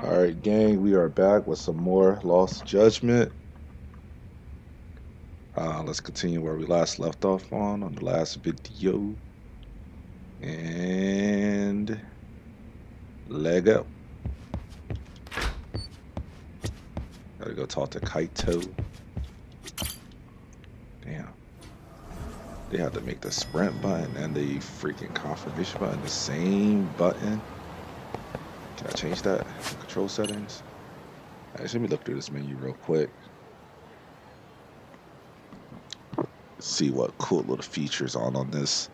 All right, gang, we are back with some more Lost Judgment. Let's continue where we last left off on the last video. And leg up. Gotta go talk to Pt.2. Damn. They had to make the sprint button and the freaking confirmation button the same button. Can I change that in control settings? Actually, let me look through this menu real quick. See what cool little features on this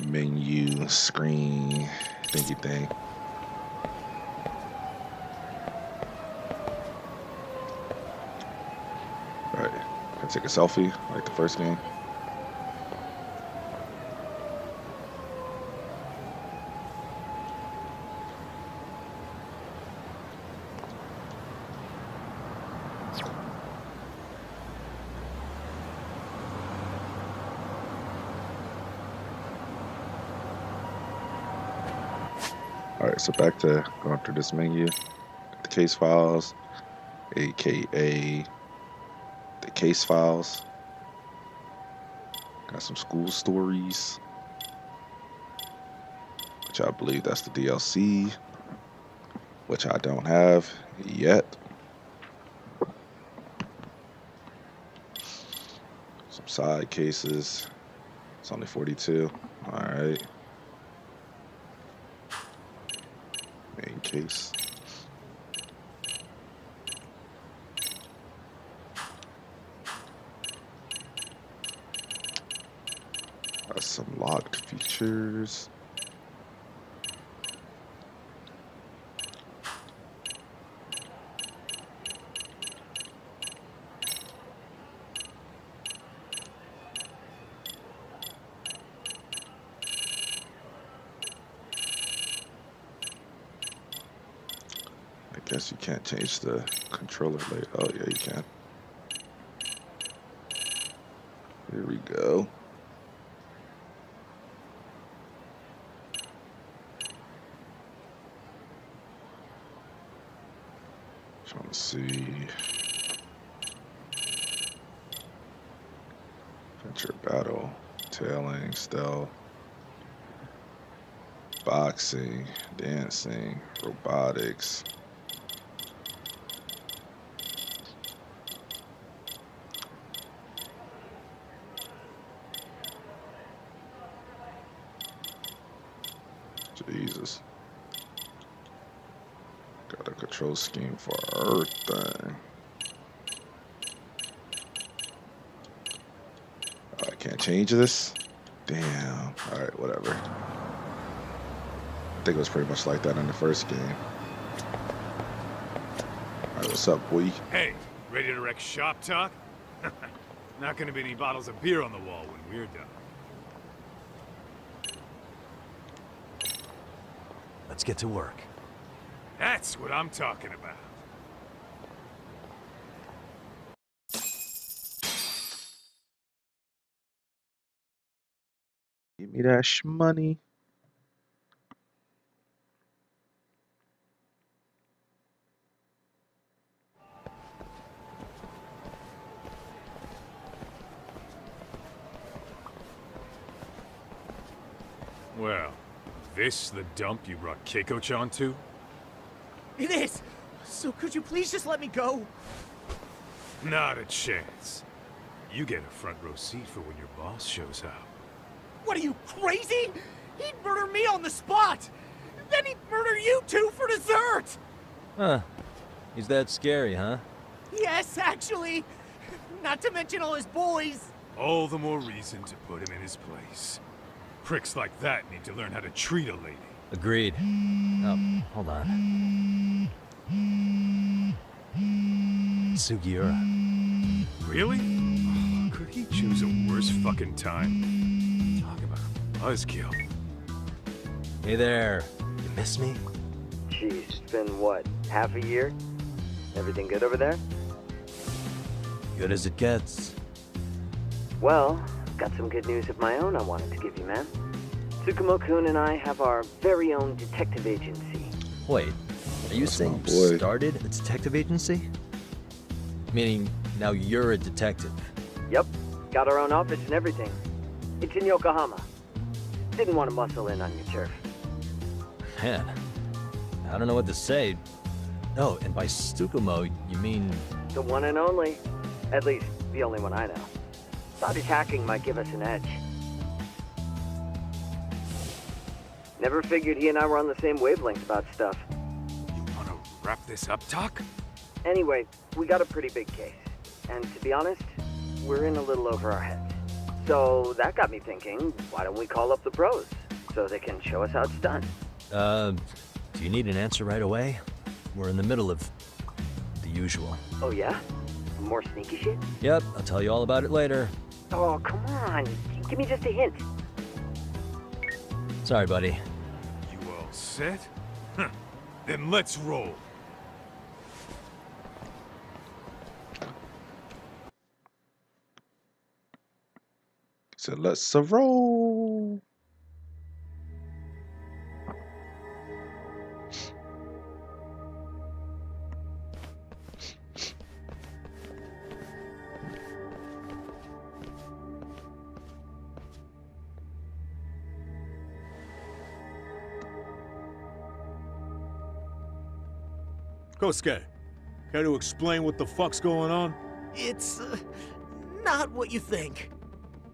menu screen thingy thing. All right, can I take a selfie like the first game? All right, so back to going through this menu. The case files, aka the case files. Got some school stories, which I believe that's the DLC, which I don't have yet. Some side cases. It's only 42. All right. Main case. Got some locked features. I guess you can't change the controller layout. Oh yeah, you can. Here we go. Trying to see. Adventure battle, tailing, stealth, boxing, dancing, robotics. Jesus. Got a control scheme for everything. I can't change this? Damn. Alright, whatever. I think it was pretty much like that in the first game. Alright, what's up, boy? Hey, ready to wreck shop talk? Not gonna be any bottles of beer on the wall when we're done. Let's get to work. That's what I'm talking about. Give me that shmoney. Well, this the dump you brought Keiko-chan to? It is! So could you please just let me go? Not a chance. You get a front row seat for when your boss shows up. What are you, crazy? He'd murder me on the spot! Then he'd murder you two for dessert! Huh. He's that scary, huh? Yes, actually. Not to mention all his boys. All the more reason to put him in his place. Pricks like that need to learn how to treat a lady. Agreed. Oh, hold on. Sugiura. Really? Oh, could he choose a worse fucking time? Talk about buzzkill. Hey there. You miss me? Geez, it's been what, half a year? Everything good over there? Good as it gets. Well, got some good news of my own I wanted to give you, man. Tsukumo-kun and I have our very own detective agency. Wait, Are you That's my saying you boy. started a detective agency? Meaning now you're a detective. Yep, got our own office and everything. It's in Yokohama. Didn't want to muscle in on your turf. Man, I don't know what to say. Oh, and by Tsukumo, you mean... The one and only. At least, the only one I know. Thought his hacking might give us an edge. Never figured he and I were on the same wavelength about stuff. You wanna wrap this up, Doc? Anyway, we got a pretty big case. And to be honest, we're in a little over our heads. So that got me thinking, why don't we call up the pros? So they can show us how it's done. Do you need an answer right away? We're in the middle of the usual. Oh yeah? More sneaky shit? Yep, I'll tell you all about it later. Oh, come on. Give me just a hint. Sorry, buddy. You all set? Huh. Then let's roll. So let's roll. Kosuke, care to explain what the fuck's going on? It's, not what you think.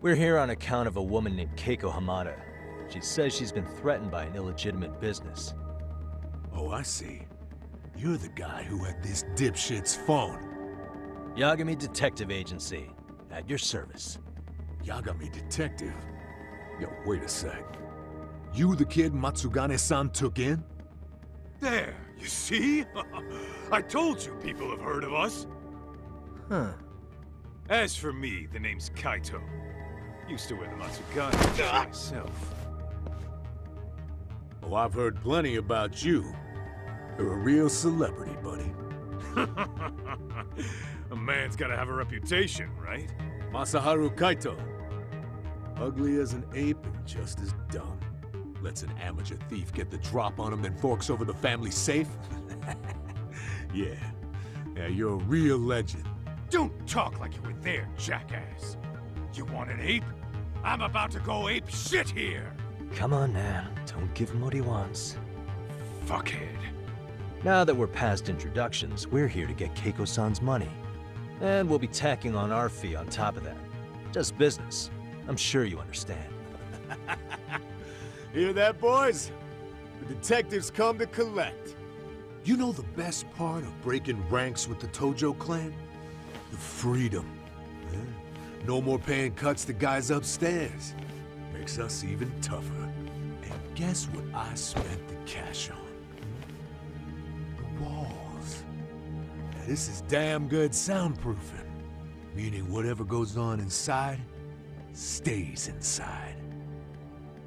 We're here on account of a woman named Keiko Hamada. She says she's been threatened by an illegitimate business. Oh, I see. You're the guy who had this dipshit's phone. Yagami Detective Agency, at your service. Yagami Detective? Yo, wait a sec. You the kid Matsugane-san took in? There, you see? I told you people have heard of us. Huh. As for me, the name's Kaito. Used to wear the Matsugane myself. Oh, I've heard plenty about you. You're a real celebrity, buddy. A man's gotta have a reputation, right? Masaharu Kaito. Ugly as an ape and just as dumb. Lets an amateur thief get the drop on him, then forks over the family safe? Yeah, you're a real legend. Don't talk like you were there, jackass. You want an ape? I'm about to go ape shit here! Come on, man. Don't give him what he wants. Fuckhead. Now that we're past introductions, we're here to get Keiko-san's money. And we'll be tacking on our fee on top of that. Just business. I'm sure you understand. Hear that, boys? The detectives come to collect. You know the best part of breaking ranks with the Tojo clan? The freedom. Eh? No more paying cuts to guys upstairs. Makes us even tougher. And guess what I spent the cash on? The walls. Now, this is damn good soundproofing. Meaning whatever goes on inside, stays inside.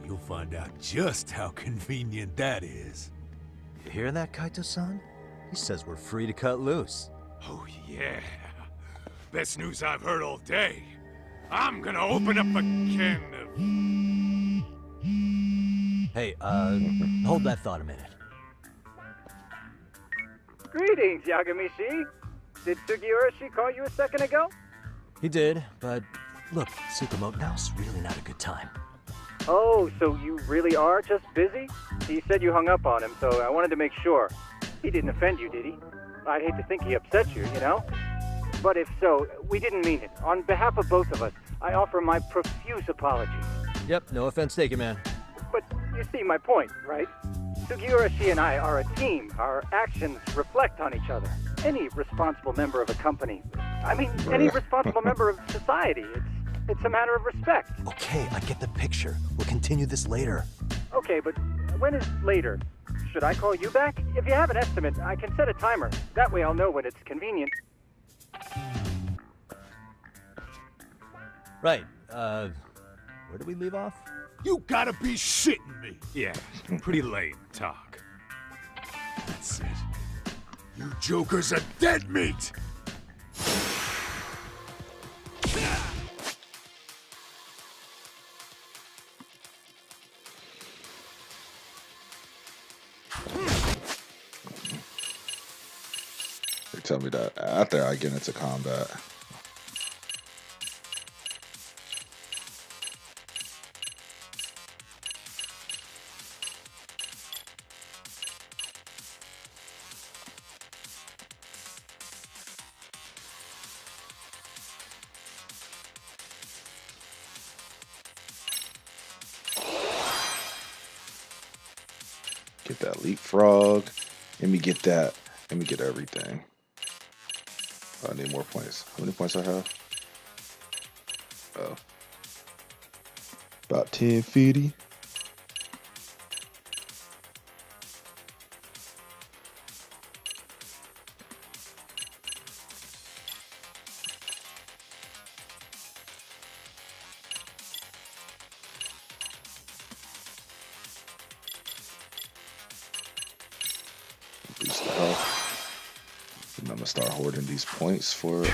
You'll find out just how convenient that is. You hear that, Kaito-san? He says we're free to cut loose. Oh yeah. Best news I've heard all day. I'm gonna open up a can of... Hey, hold that thought a minute. Greetings, Yagami-shi. Did Sugiura-shi call you a second ago? He did, but look, Tsukumo, now's really not a good time. Oh, so you really are just busy? He said you hung up on him, so I wanted to make sure. He didn't offend you, did he? I'd hate to think he upset you, you know? But if so, we didn't mean it. On behalf of both of us, I offer my profuse apologies. Yep, no offense taken, man. But you see my point, right? Sugiura-shi and I are a team. Our actions reflect on each other. Any responsible member of a company, I mean, any responsible member of society, it's a matter of respect. Okay, I get the picture. We'll continue this later. Okay, but when is later? Should I call you back? If you have an estimate, I can set a timer. That way I'll know when it's convenient. Right, where did we leave off? You gotta be shitting me! Yeah, pretty lame talk. That's it. You jokers are dead meat! tell me that after I get into combat. Get that leapfrog. Let me get that. Let me get everything. I need more points. How many points I have? Oh. About 1050. Boost the health. And I'm gonna start hoarding these points for the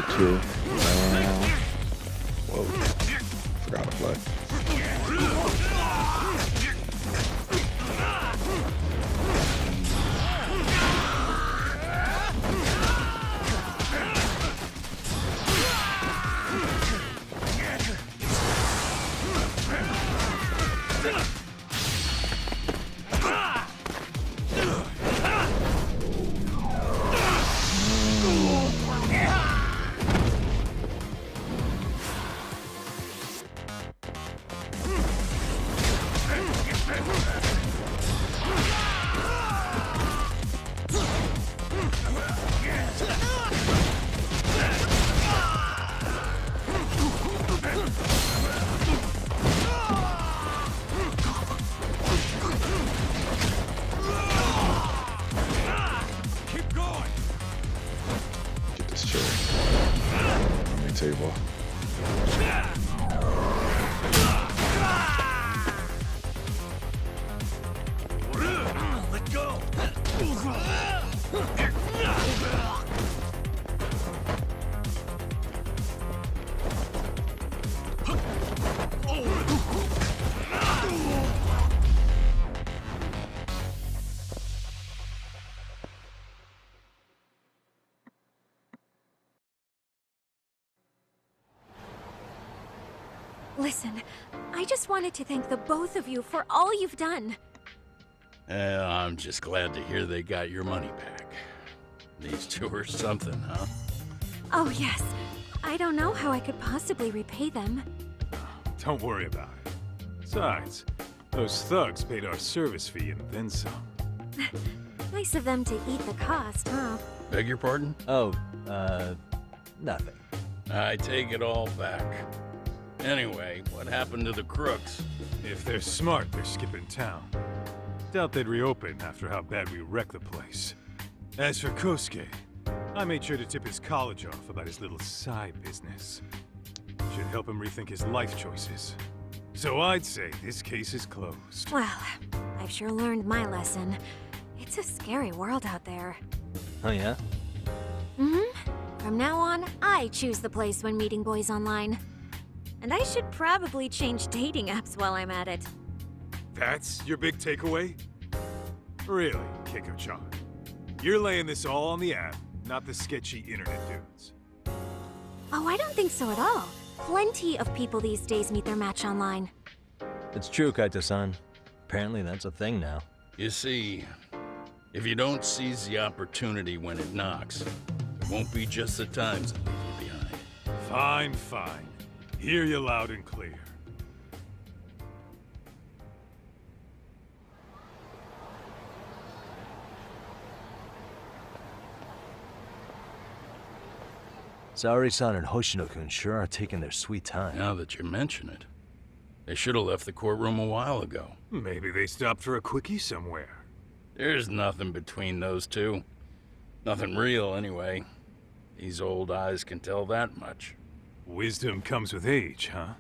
kill. Whoa. Forgot to play. Table. Let go. Listen, I just wanted to thank the both of you for all you've done. I'm just glad to hear they got your money back. These two are something, huh? Oh, yes. I don't know how I could possibly repay them. Don't worry about it. Besides, those thugs paid our service fee and then some. Nice of them to eat the cost, huh? Beg your pardon? Oh, nothing. I take it all back. Anyway, what happened to the crooks? If they're smart, they're skipping town. Doubt they'd reopen after how bad we wrecked the place. As for Kosuke, I made sure to tip his college off about his little side business. Should help him rethink his life choices. So I'd say this case is closed. Well, I've sure learned my lesson. It's a scary world out there. Oh, yeah? Mm-hmm. From now on, I choose the place when meeting boys online. And I should probably change dating apps while I'm at it. That's your big takeaway? Really, Keiko-chan? You're laying this all on the app, not the sketchy internet dudes. Oh, I don't think so at all. Plenty of people these days meet their match online. It's true, Kaito-san. Apparently that's a thing now. You see, if you don't seize the opportunity when it knocks, it won't be just the times that leave you behind. Fine, fine. Hear you loud and clear. Saori-san and Hoshino-kun sure are taking their sweet time. Now that you mention it, they should have left the courtroom a while ago. Maybe they stopped for a quickie somewhere. There's nothing between those two. Nothing real, anyway. These old eyes can tell that much. Wisdom comes with age, huh?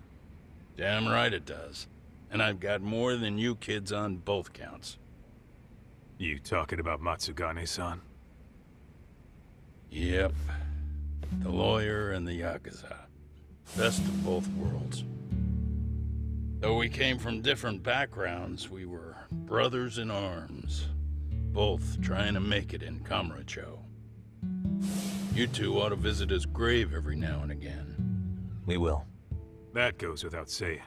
Damn right it does. And I've got more than you kids on both counts. You talking about Matsugane-san? Yep. The lawyer and the Yakuza. Best of both worlds. Though we came from different backgrounds, we were brothers in arms. Both trying to make it in Kamurocho. You two ought to visit his grave every now and again. We will. That goes without saying.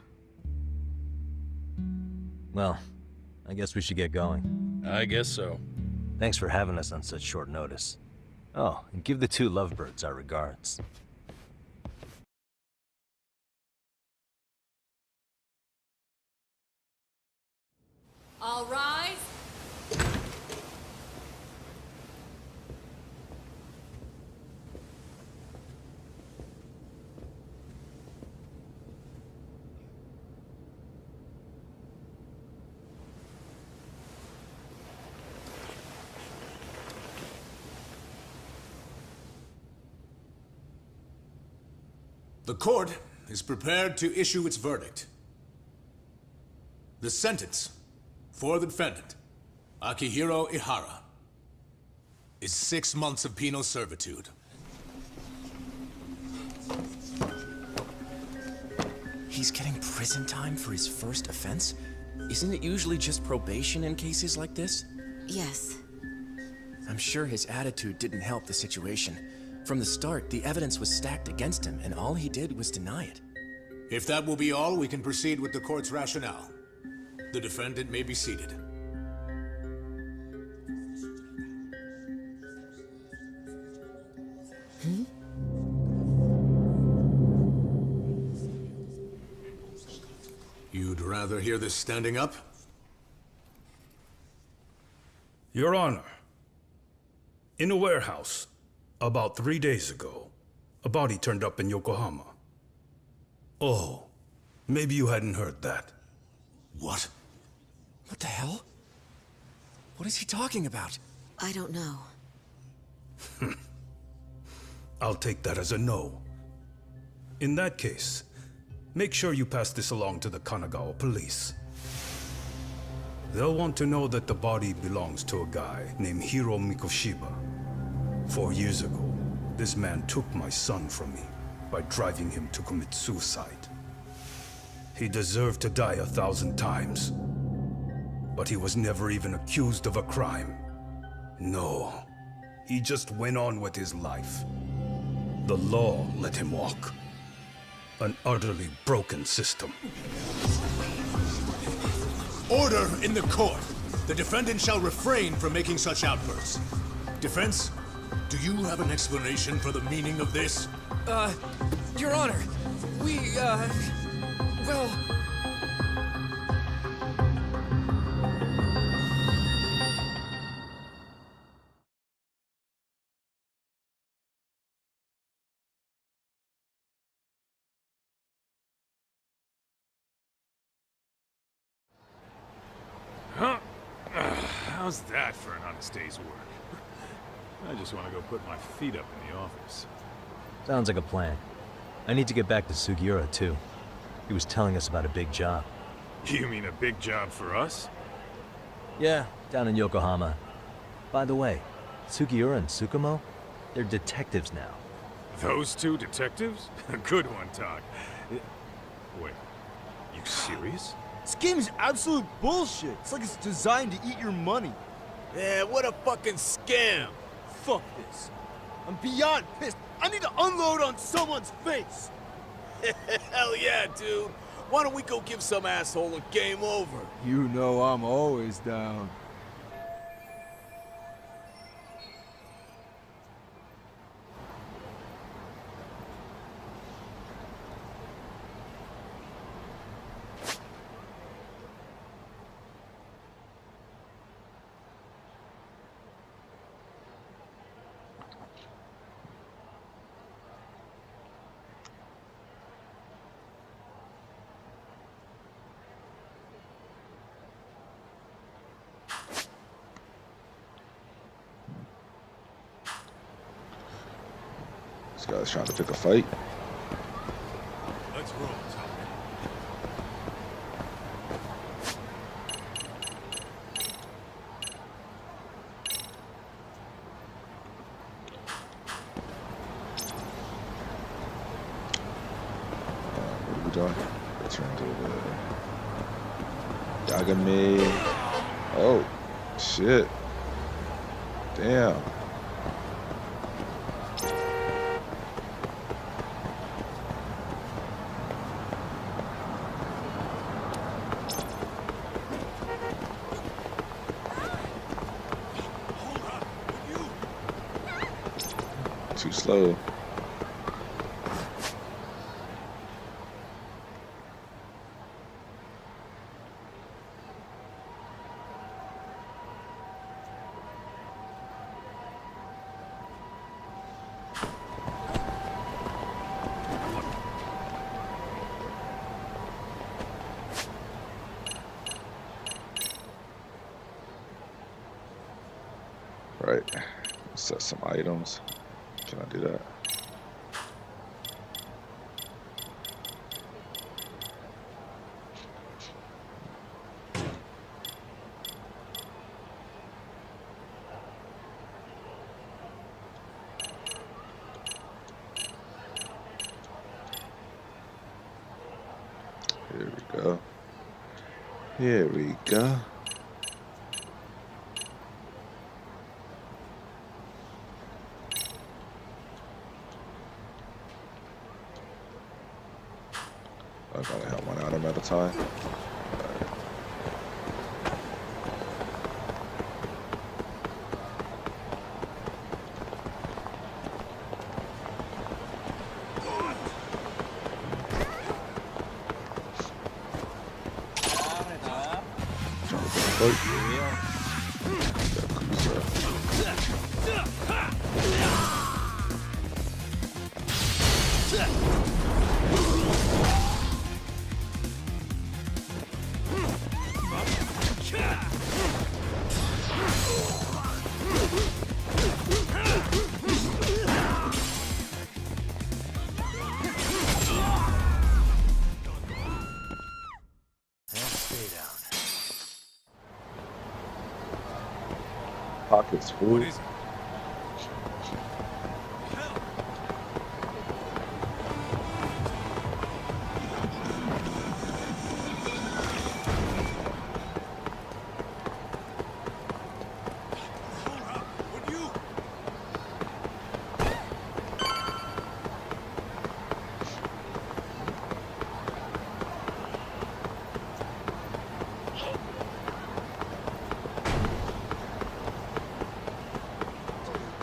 Well, I guess we should get going. I guess so. Thanks for having us on such short notice. Oh, and give the two lovebirds our regards. All rise. The court is prepared to issue its verdict. The sentence for the defendant, Akihiro Ihara, is 6 months of penal servitude. He's getting prison time for his first offense? Isn't it usually just probation in cases like this? Yes. I'm sure his attitude didn't help the situation. From the start, the evidence was stacked against him, and all he did was deny it. If that will be all, we can proceed with the court's rationale. The defendant may be seated. You'd rather hear this standing up? Your Honor, in a warehouse, about 3 days ago, a body turned up in Yokohama. Oh, maybe you hadn't heard that. What? What the hell? What is he talking about? I don't know. I'll take that as a no. In that case, make sure you pass this along to the Kanagawa police. They'll want to know that the body belongs to a guy named Hiro Mikoshiba. 4 years ago, this man took my son from me by driving him to commit suicide. He deserved to die 1,000 times, but he was never even accused of a crime. No, he just went on with his life. The law let him walk. An utterly broken system. Order in the court! The defendant shall refrain from making such outbursts. Defense, do you have an explanation for the meaning of this? Your Honor, well... Huh? How's that for an honest day's work? I just want to go put my feet up in the office. Sounds like a plan. I need to get back to Sugiura, too. He was telling us about a big job. You mean a big job for us? Yeah, down in Yokohama. By the way, Sugiura and Tsukumo, they're detectives now. Those two detectives? Good one, Todd. Wait, you serious? This game is absolute bullshit. It's like it's designed to eat your money. Yeah, what a fucking scam. Fuck this. I'm beyond pissed. I need to unload on someone's face. Hell yeah, dude. Why don't we go give some asshole a game over? You know I'm always down. This guy's trying to pick a fight. Let's roll, Tom. What are we doing? Return to the Yagami. Oh, shit. Damn. too slow. Right. Set some items. Can I do that? Here we go. Here we go. I gotta have one item at a time. Pockets full. What is it?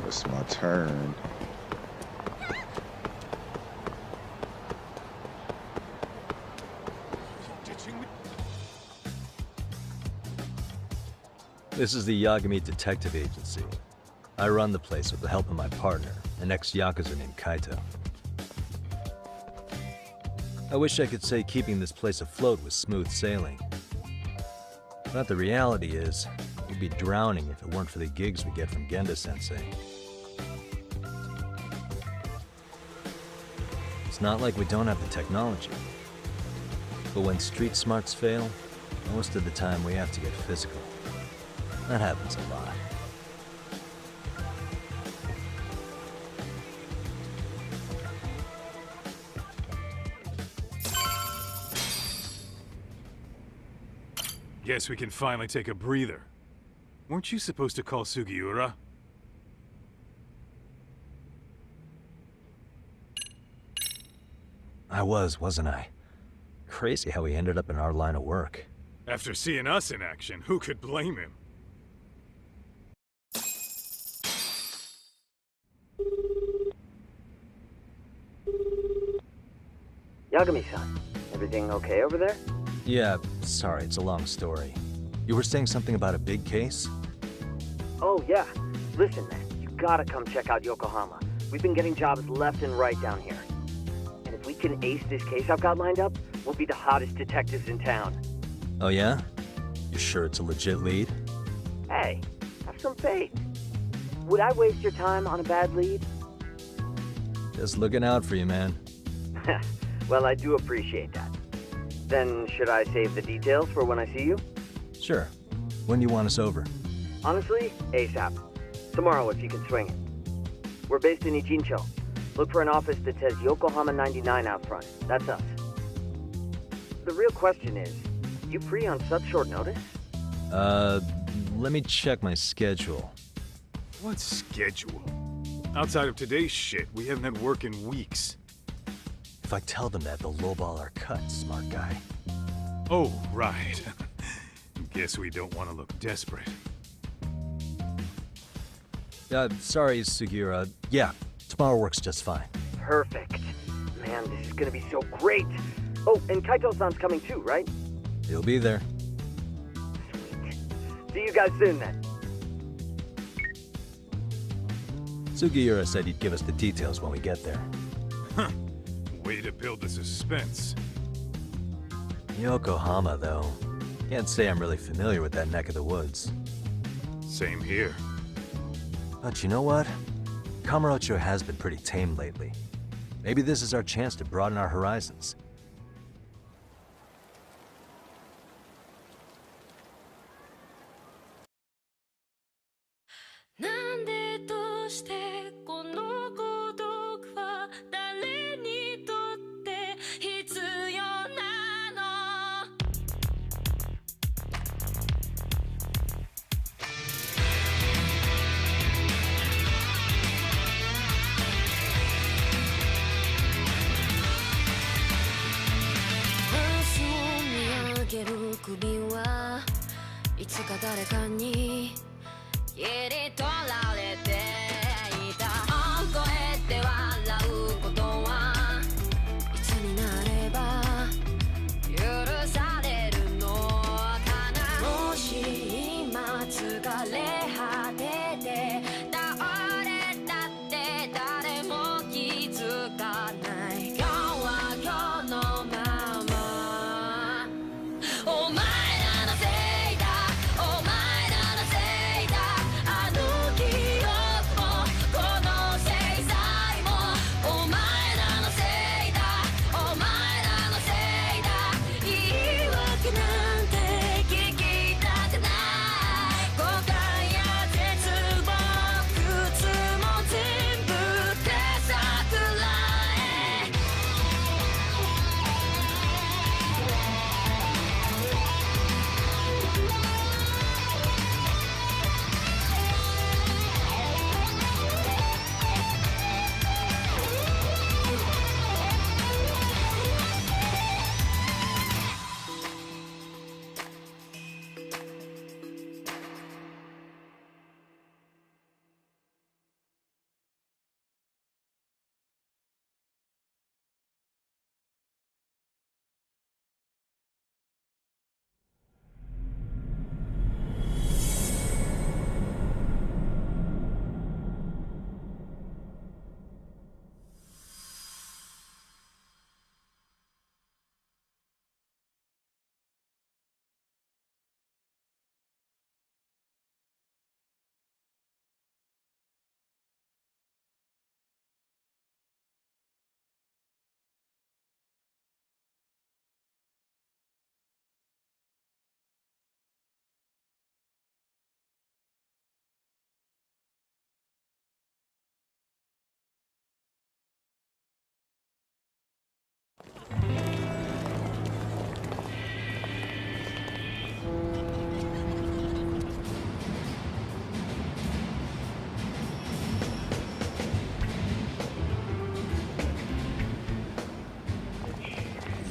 It's my turn. This is the Yagami Detective Agency. I run the place with the help of my partner, an ex-Yakuza named Kaito. I wish I could say keeping this place afloat was smooth sailing. But the reality is, we'd be drowning if it weren't for the gigs we get from Genda-sensei. It's not like we don't have the technology. But when street smarts fail, most of the time we have to get physical. That happens a lot. Guess we can finally take a breather. Weren't you supposed to call Sugiura? I was, wasn't I? Crazy how he ended up in our line of work. After seeing us in action, who could blame him? Yagami-san, everything okay over there? Yeah, sorry, it's a long story. You were saying something about a big case? Oh, yeah. Listen, man, you gotta come check out Yokohama. We've been getting jobs left and right down here. And if we can ace this case I've got lined up, we'll be the hottest detectives in town. Oh yeah? You sure it's a legit lead? Hey, have some faith. Would I waste your time on a bad lead? Just looking out for you, man. Well, I do appreciate that. Then, should I save the details for when I see you? Sure. When do you want us over? Honestly, ASAP. Tomorrow if you can swing it. We're based in Ichincho. Look for an office that says Yokohama 99 out front. That's us. The real question is, you free on such short notice? Let me check my schedule. What schedule? Outside of today's shit, we haven't had work in weeks. If I tell them that, they'll lowball our cut, smart guy. Oh, right. Guess we don't want to look desperate. Sorry, Sugiura. Yeah, Tomorrow works just fine. Perfect. Man, this is gonna be so great. Oh, and Kaito-san's coming too, right? He'll be there. See you guys soon then. Sugiura said he'd give us the details when we get there. Huh. Way to build the suspense. Yokohama, though. Can't say I'm really familiar with that neck of the woods. Same here. But you know what? Kamurocho has been pretty tame lately. Maybe this is our chance to broaden our horizons.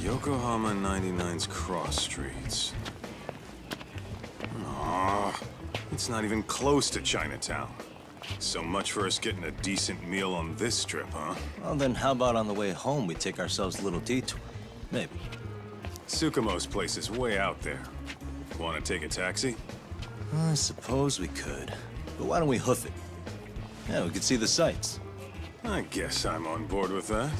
Yokohama 99's cross streets. Aw, it's not even close to Chinatown. So much for us getting a decent meal on this trip, huh? Well, then how about on the way home we take ourselves a little detour? Maybe. Tsukumo's place is way out there. Want to take a taxi? I suppose we could. But why don't we hoof it? Yeah, we could see the sights. I guess I'm on board with that.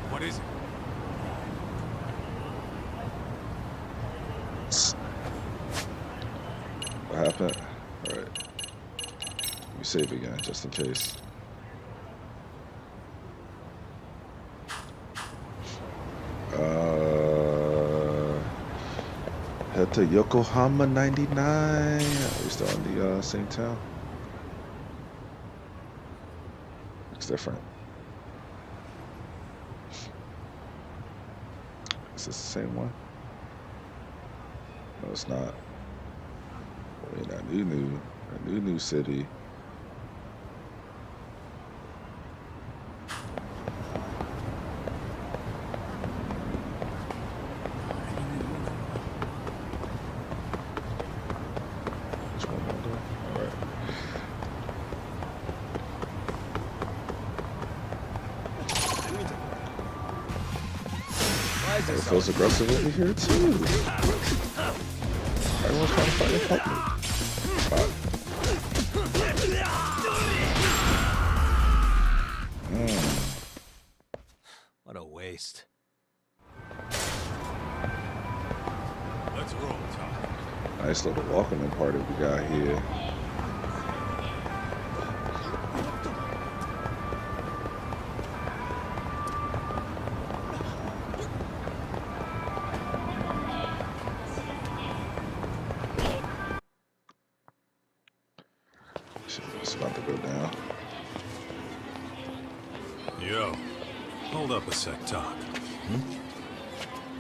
What is it? What happened? All right. Let me save again, just in case. Head to Yokohama 99. Are we still in the same town? Looks different. Is this the same one? No, it's not. I mean, I knew. A new city. Which one am I doing? All right. It feels aggressive over here too. Everyone's trying to fight and help me. What a waste. Let's roll, Tom. Nice little welcoming party we got here. It's about to go down. Yo, hold up a sec, Tom.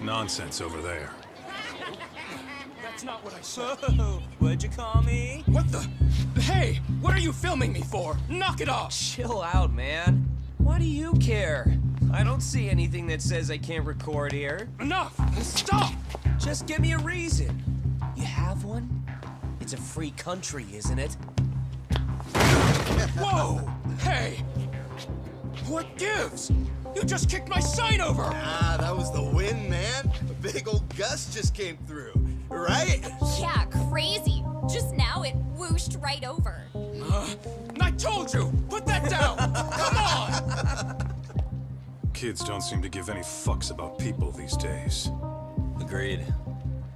Nonsense over there. That's not what I said. What'd you call me? What the? Hey, what are you filming me for? Knock it off! Chill out, man. Why do you care? I don't see anything that says I can't record here. Enough! Stop! Just give me a reason. You have one? It's a free country, isn't it? Whoa! Hey! What gives? You just kicked my sign over! Ah, that was the wind, man. A big old gust just came through, right? Yeah, crazy. Just now it whooshed right over. I told you! Put that down! Come on! Kids don't seem to give any fucks about people these days. Agreed.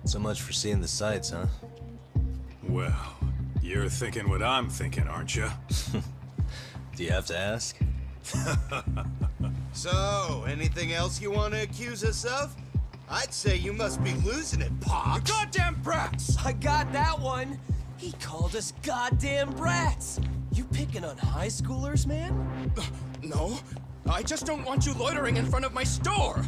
So much for seeing the sights, huh? Well, you're thinking what I'm thinking, aren't you? Do you have to ask? So, anything else you want to accuse us of? I'd say you must be losing it, Pops. You goddamn brats! I got that one. He called us goddamn brats. You picking on high schoolers, man? No, I just don't want you loitering in front of my store.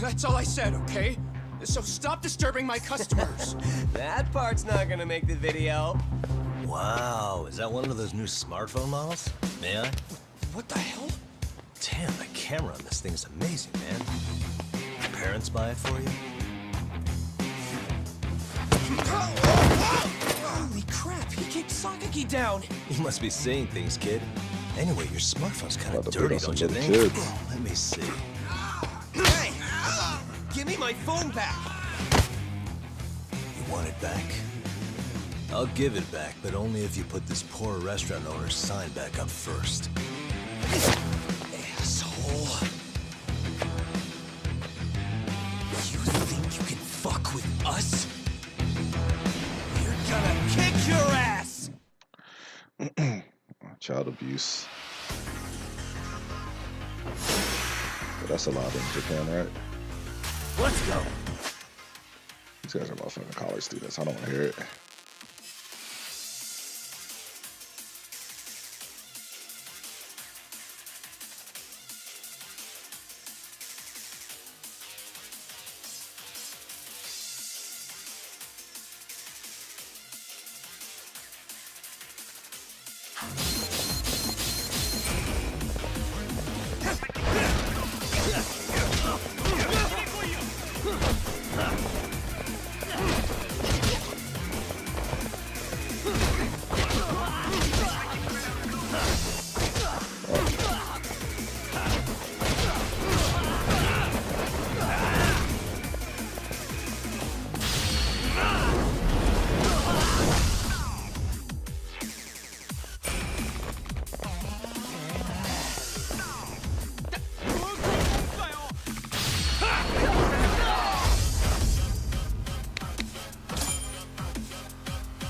That's all I said, okay? So stop disturbing my customers. That part's not gonna make the video. Wow, is that one of those new smartphone models? May I? What the hell? Damn, the camera on this thing is amazing, man. Your parents buy it for you? Holy crap, he kicked Sakaki down. You must be seeing things, kid. Anyway, your smartphone's kind of About to dirty, beat on don't you some think? little kids. Let me see. Hey, give me my phone back. You want it back? I'll give it back, but only if you put this poor restaurant owner's sign back up first. Asshole. You think you can fuck with us? We're gonna kick your ass! Child abuse. But that's allowed in Japan, right? Let's go. These guys are motherfucking college students. I don't want to hear it.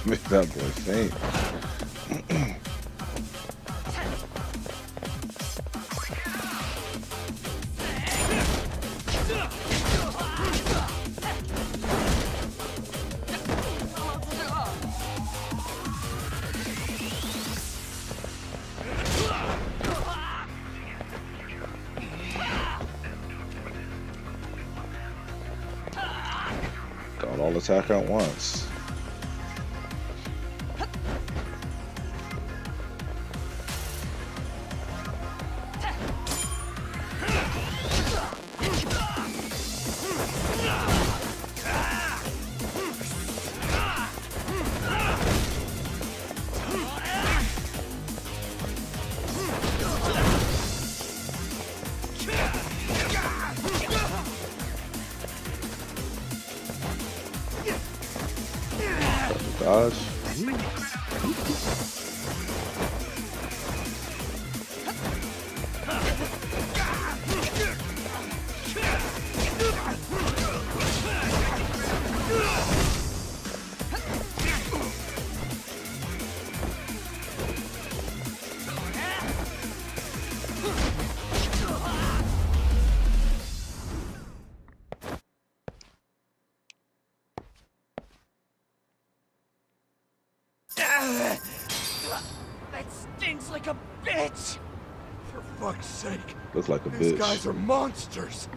Make that boy faint. Got all attack at once. Dodge. That stings like a bitch! For fuck's sake. Looks like a These bitch. guys are monsters.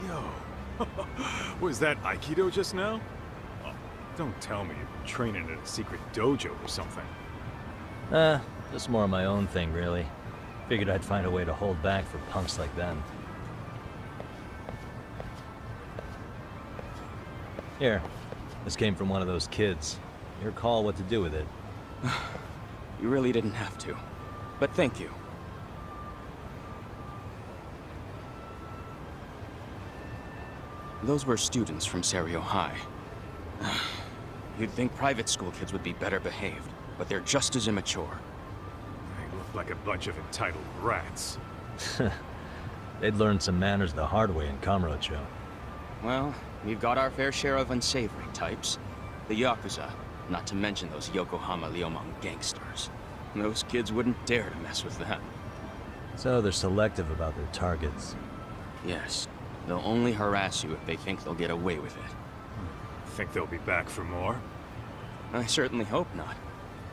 Yo, was that Aikido just now? Oh, don't tell me you're training at a secret dojo or something. Just more of my own thing, really. Figured I'd find a way to hold back for punks like them. Here, this came from one of those kids. Your call what to do with it. You really didn't have to. But thank you. Those were students from Serio High. You'd think private school kids would be better behaved, but they're just as immature. They look like a bunch of entitled rats. They'd learned some manners the hard way in Kamurocho. Well, we've got our fair share of unsavory types. The Yakuza, not to mention those Yokohama Liumang gangsters. Those kids wouldn't dare to mess with them. So they're selective about their targets. Yes. They'll only harass you if they think they'll get away with it. Think they'll be back for more? I certainly hope not.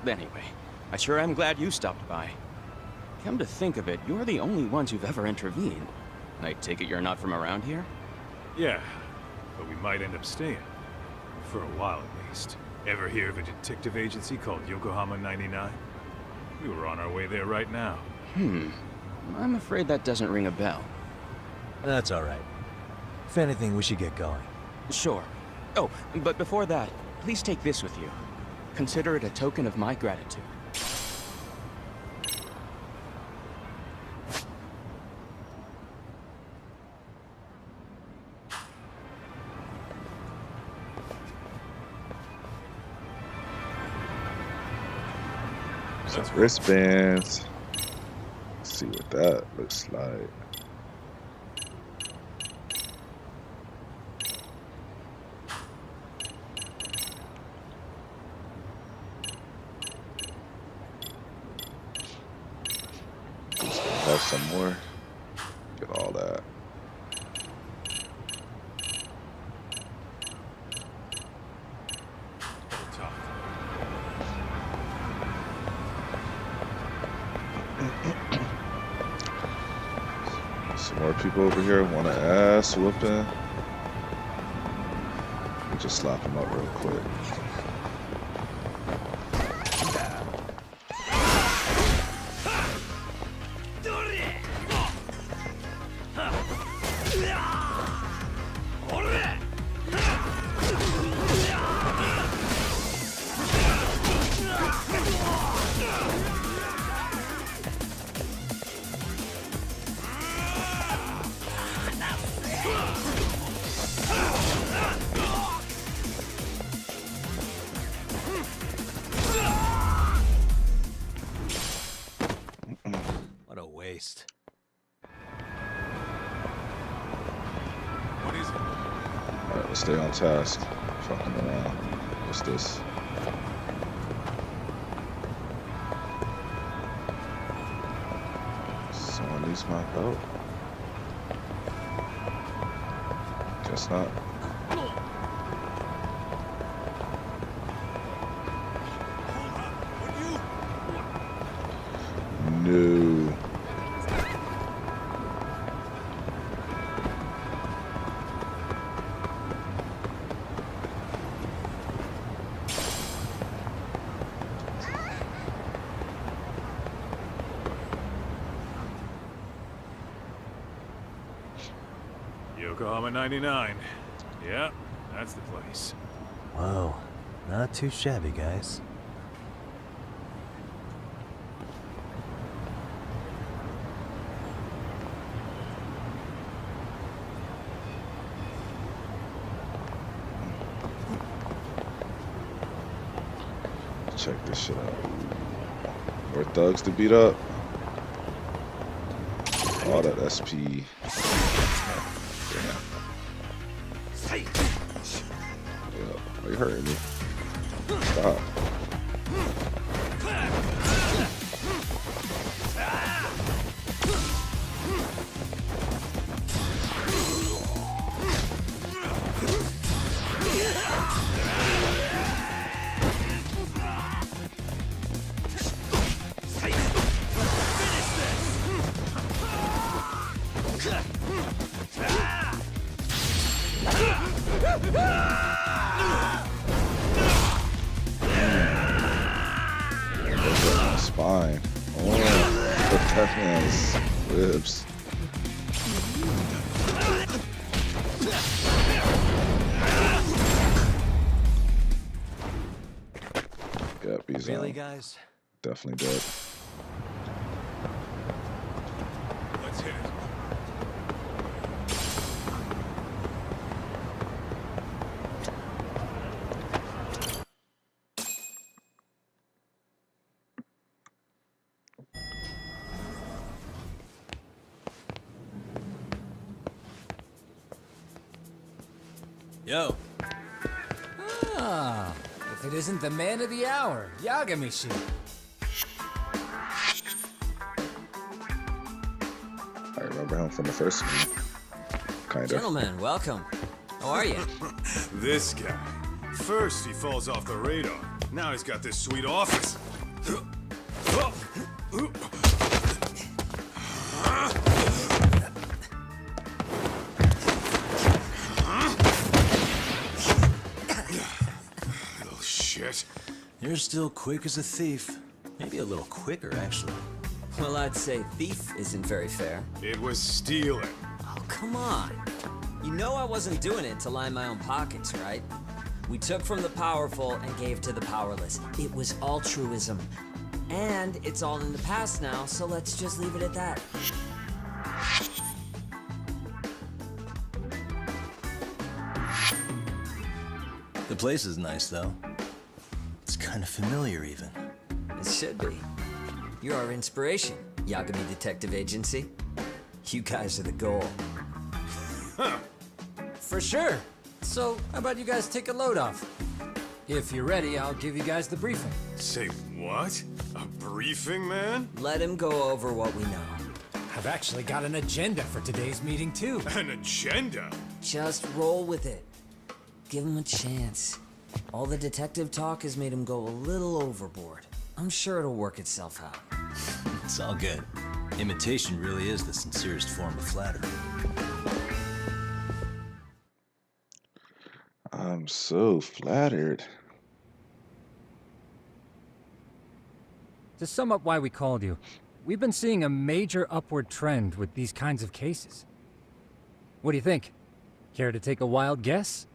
Anyway, I sure am glad you stopped by. Come to think of it, you're the only ones who've ever intervened. I take it you're not from around here? Yeah, but we might end up staying. For a while at least. Ever hear of a detective agency called Yokohama 99? We were on our way there right now. I'm afraid that doesn't ring a bell. That's all right. If anything, we should get going. Sure. Oh, but before that, please take this with you. Consider it a token of my gratitude. Some wristbands. Let's see what that looks like. Have some more. Get all that. Some more people over here want an ass whooping. We just slap them up real quick. What a waste. What is it? Alright, let's stay on task. Fucking around. What's this? Someone needs my help? Guess not. No. Yokohama 99. Yeah, that's the place. Whoa, not too shabby, guys. check this shit out. More thugs to beat up. All that SP. Damn. Yeah, why you hurting me? Stop. Spine. Oh, that man's ribs. Got bees Really, on. guys? Definitely dead. Let's hit it. Yo. Ah, if it isn't the man of the hour, Yagami-shi. I remember him from the first one. Kind of. Gentlemen, welcome. How are you? This guy. First he falls off the radar. Now he's got this sweet office. Little shit. You're still quick as a thief. Maybe a little quicker, actually. Well, I'd say thief isn't very fair. It was stealing. Oh, come on. You know I wasn't doing it to line my own pockets, right? We took from the powerful and gave to the powerless. It was altruism. And it's all in the past now, so let's just leave it at that. The place is nice, though. It's kind of familiar, even. It should be. You're our inspiration, Yagami Detective Agency. You guys are the goal. For sure. So, how about you guys take a load off? If you're ready, I'll give you guys the briefing. Say what? A briefing, man? Let him go over what we know. I've actually got an agenda for today's meeting, too. An agenda? Just roll with it. Give him a chance. All the detective talk has made him go a little overboard. I'm sure it'll work itself out. It's all good. Imitation really is the sincerest form of flattery. I'm so flattered. To sum up why we called you, we've been seeing a major upward trend with these kinds of cases. What do you think? Care to take a wild guess?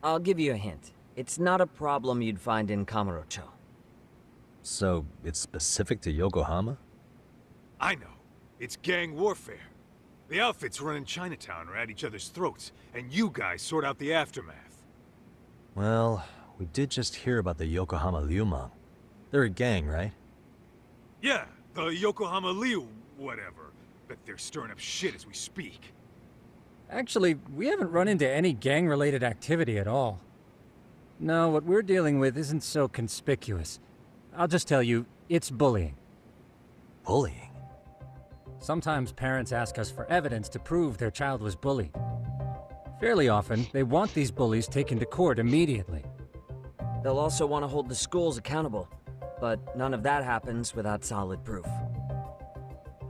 I'll give you a hint. It's not a problem you'd find in Kamurocho. So, it's specific to Yokohama? I know. It's gang warfare. The outfits running Chinatown are at each other's throats, and you guys sort out the aftermath. Well, we did just hear about the Yokohama Liumang. They're a gang, right? Yeah, the Yokohama Liu, whatever. Bet they're stirring up shit as we speak. Actually, we haven't run into any gang-related activity at all. No, what we're dealing with isn't so conspicuous. I'll just tell you, it's bullying. Bullying? Sometimes parents ask us for evidence to prove their child was bullied. Fairly often, they want these bullies taken to court immediately. They'll also want to hold the schools accountable, but none of that happens without solid proof.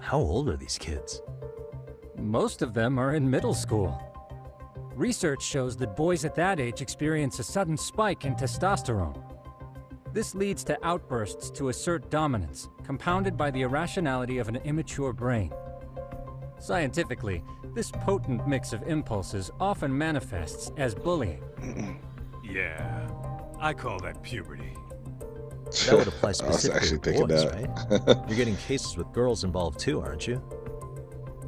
How old are these kids? Most of them are in middle school. Research shows that boys at that age experience a sudden spike in testosterone. This leads to outbursts to assert dominance, compounded by the irrationality of an immature brain. Scientifically, this potent mix of impulses often manifests as bullying. Yeah, I call that puberty. That would apply specifically actually to thinking boys, that. right? You're getting cases with girls involved too, aren't you?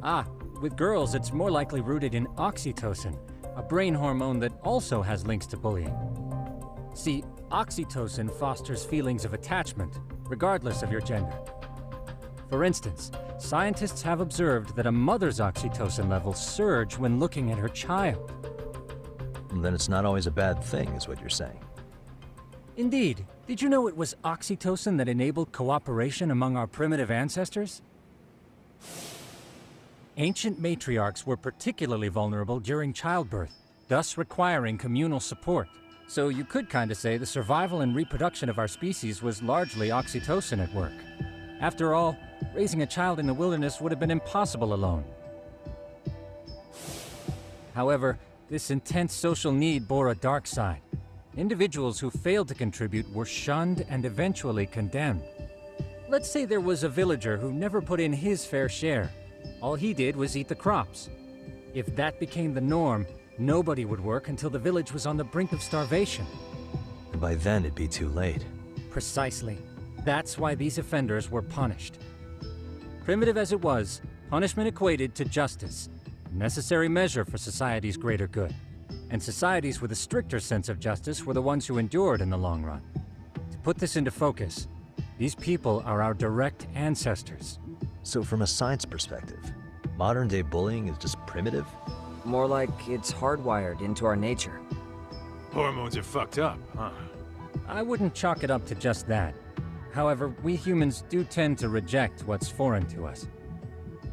Ah, with girls it's more likely rooted in oxytocin, a brain hormone that also has links to bullying. See, oxytocin fosters feelings of attachment, regardless of your gender. For instance, scientists have observed that a mother's oxytocin levels surge when looking at her child. Then it's not always a bad thing, is what you're saying. Indeed. Did you know it was oxytocin that enabled cooperation among our primitive ancestors? Ancient matriarchs were particularly vulnerable during childbirth, thus requiring communal support. So you could kinda say the survival and reproduction of our species was largely oxytocin at work. After all, raising a child in the wilderness would have been impossible alone. However, this intense social need bore a dark side. Individuals who failed to contribute were shunned and eventually condemned. Let's say there was a villager who never put in his fair share. All he did was eat the crops. If that became the norm, nobody would work until the village was on the brink of starvation. And by then it'd be too late. Precisely. That's why these offenders were punished. Primitive as it was, punishment equated to justice, a necessary measure for society's greater good. And societies with a stricter sense of justice were the ones who endured in the long run. To put this into focus, these people are our direct ancestors. So from a science perspective, modern-day bullying is just primitive? More like it's hardwired into our nature. Hormones are fucked up, huh? I wouldn't chalk it up to just that. However, we humans do tend to reject what's foreign to us.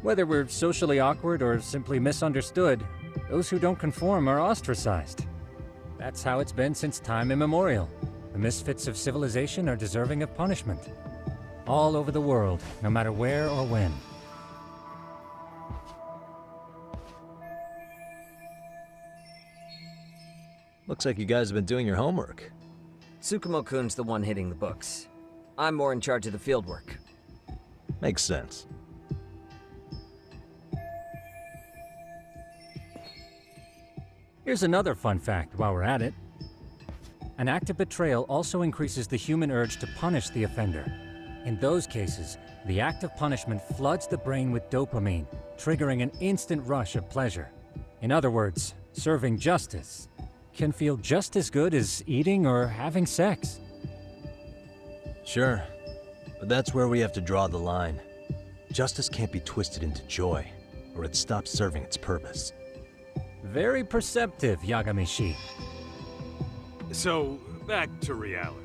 Whether we're socially awkward or simply misunderstood, those who don't conform are ostracized. That's how it's been since time immemorial. The misfits of civilization are deserving of punishment. All over the world, no matter where or when. Looks like you guys have been doing your homework. Tsukumo-kun's the one hitting the books. I'm more in charge of the field work. Makes sense. Here's another fun fact while we're at it. An act of betrayal also increases the human urge to punish the offender. In those cases, the act of punishment floods the brain with dopamine, triggering an instant rush of pleasure. In other words, serving justice can feel just as good as eating or having sex. Sure, but that's where we have to draw the line. Justice can't be twisted into joy, or it stops serving its purpose. Very perceptive, Yagami-shi. So, back to reality.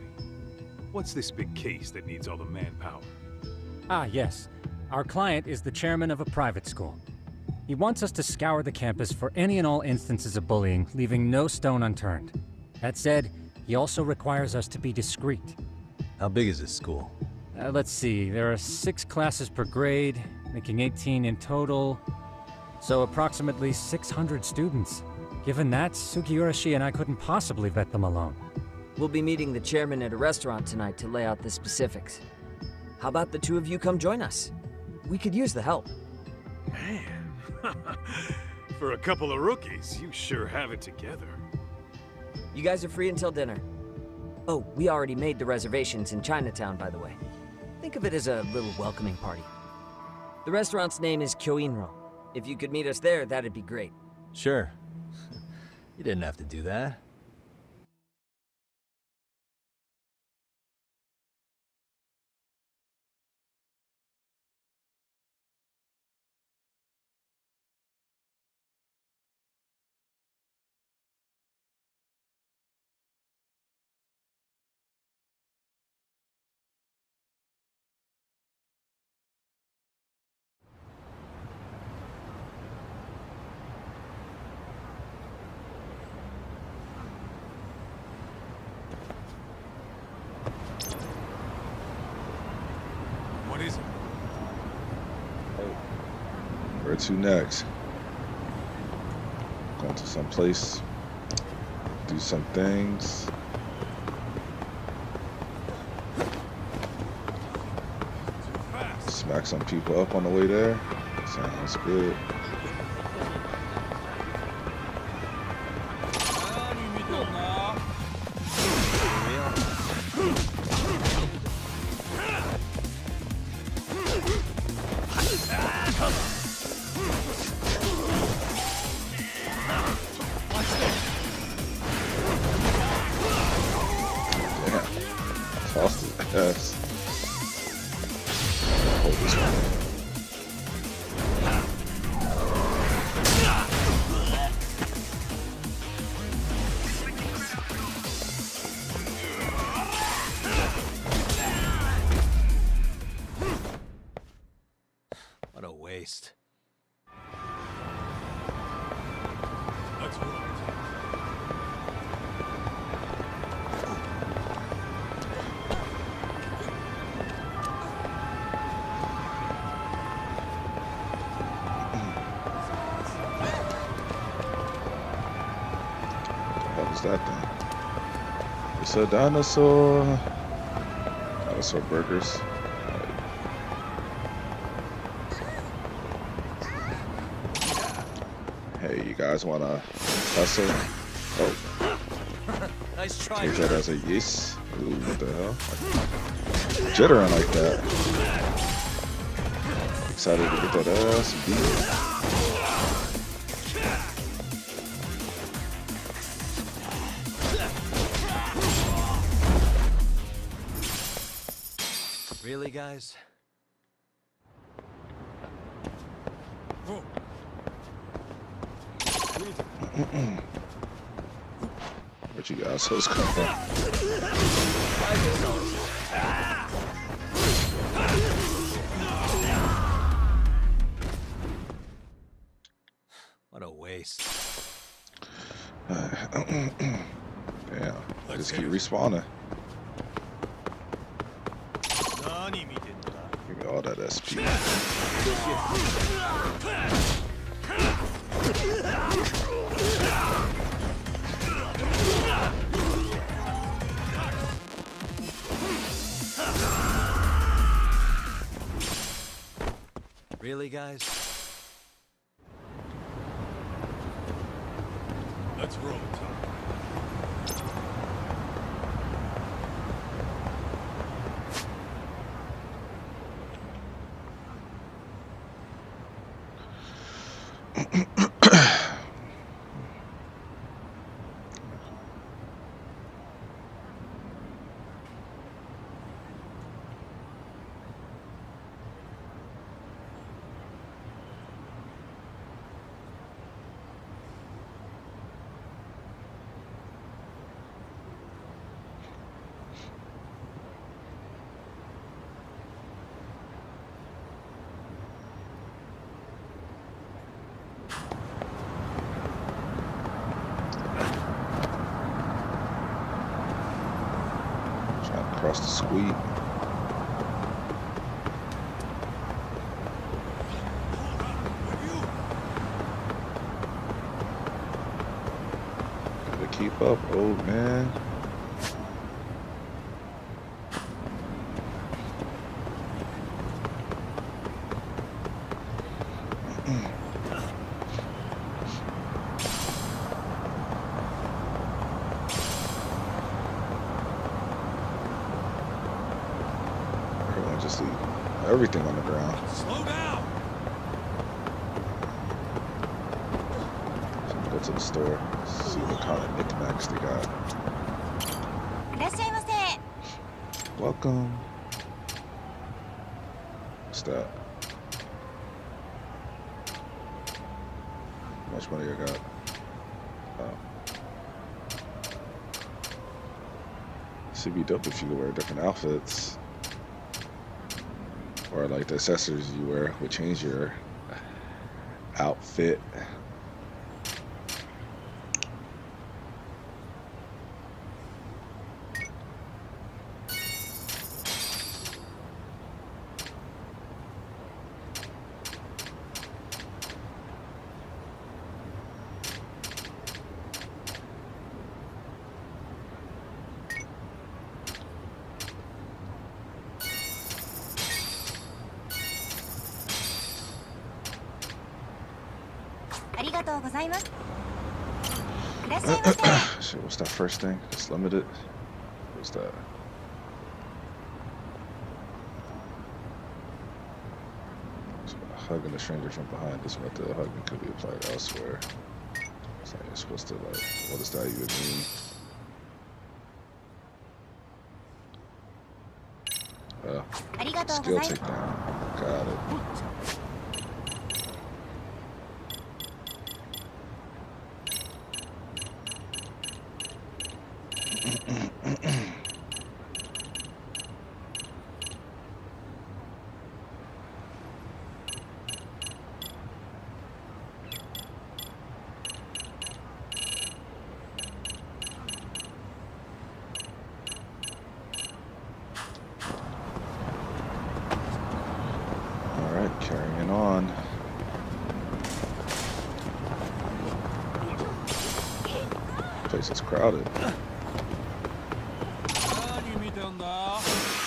What's this big case that needs all the manpower? Ah, yes. Our client is the chairman of a private school. He wants us to scour the campus for any and all instances of bullying, leaving no stone unturned. That said, he also requires us to be discreet. How big is this school? Let's see, there are 6 classes per grade, making 18 in total. So approximately 600 students. Given that, Sugiurashi and I couldn't possibly vet them alone. We'll be meeting the chairman at a restaurant tonight to lay out the specifics. How about the two of you come join us? We could use the help. Man, for a couple of rookies, you sure have it together. You guys are free until dinner. Oh, we already made the reservations in Chinatown, by the way. Think of it as a little welcoming party. The restaurant's name is Kyoinro. If you could meet us there, that'd be great. Sure. You didn't have to do that. What is it? Where to next? Going to some place, do some things. Smack some people up on the way there. Sounds good. What's that thing? It's a dinosaur. Dinosaur burgers. Hey, you guys wanna tussle? Oh. Nice try. Take that as a yes. Ooh, what the hell? Jittering like that. Excited to get that ass beat. Really, guys? Where'd you guys hoes come from? What a waste. Damn, I just keep respawning. Give me all that SP. Really, guys? Let's roll, Tom. Across the squeak. Gotta keep up, old man. Just leave everything on the ground. Slow down. So I'm gonna go to the store, see what kind of knickknacks they got. Welcome. What's that? How much money I got? Oh. Should be dope if you wear different outfits. Or like the accessories you wear would change your outfit. Shit, what's that first thing? It's limited. What's that? So, hugging a stranger from behind. This method of hugging could be applied elsewhere. It's like you're supposed to, like, what does that even mean? Skill takedown. Got it. Carrying on. Place is crowded.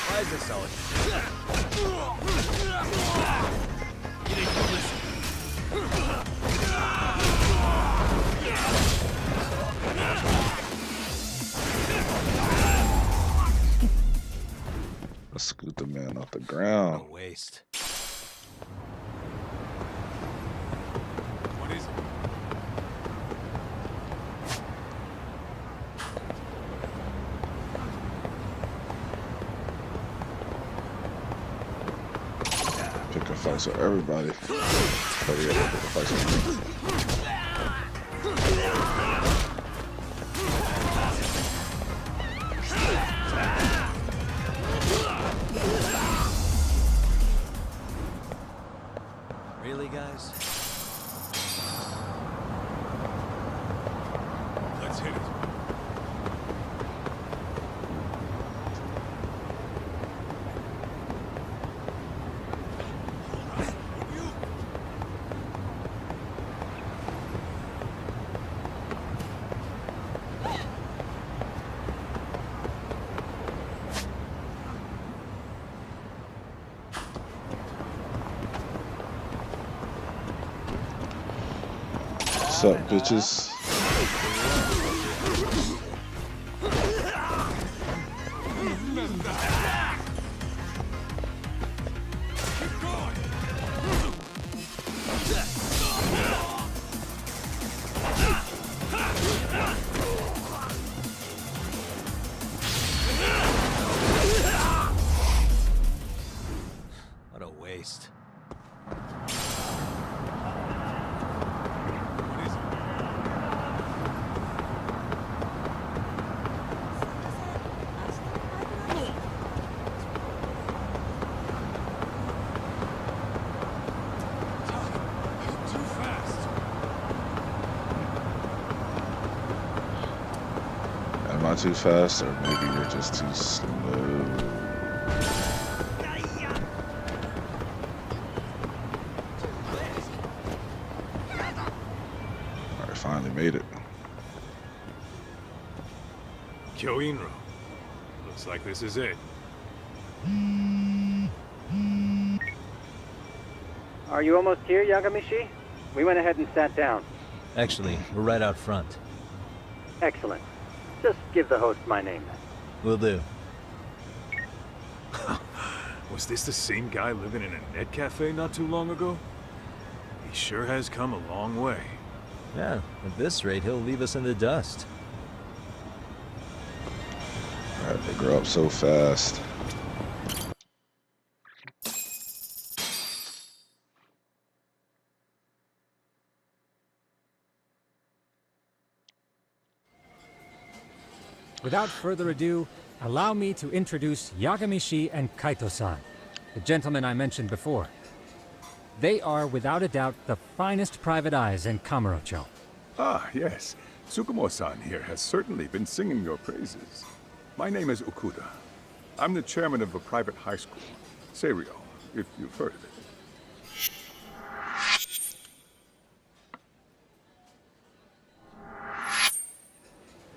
Why is this solid? Let's scoot the man off the ground. No waste. What is it? Picking fights with everybody. Hurry up, pick a fights with me. Really, guys? Let's hit it. What's up, bitches? What a waste. Am I too fast, or maybe you're just too slow? Alright, finally made it. Kyoinro. Looks like this is it. Are you almost here, Yagamishi? We went ahead and sat down. Actually, we're right out front. Excellent. Just give the host my name. Will do. Was this the same guy living in a net cafe not too long ago? He sure has come a long way. Yeah, at this rate, he'll leave us in the dust. Alright, they grow up so fast. Without further ado, allow me to introduce Yagamishi and Kaito-san, the gentlemen I mentioned before. They are, without a doubt, the finest private eyes in Kamurocho. Ah, yes. Tsukumo-san here has certainly been singing your praises. My name is Okuda. I'm the chairman of a private high school, Seiryo, if you've heard of it.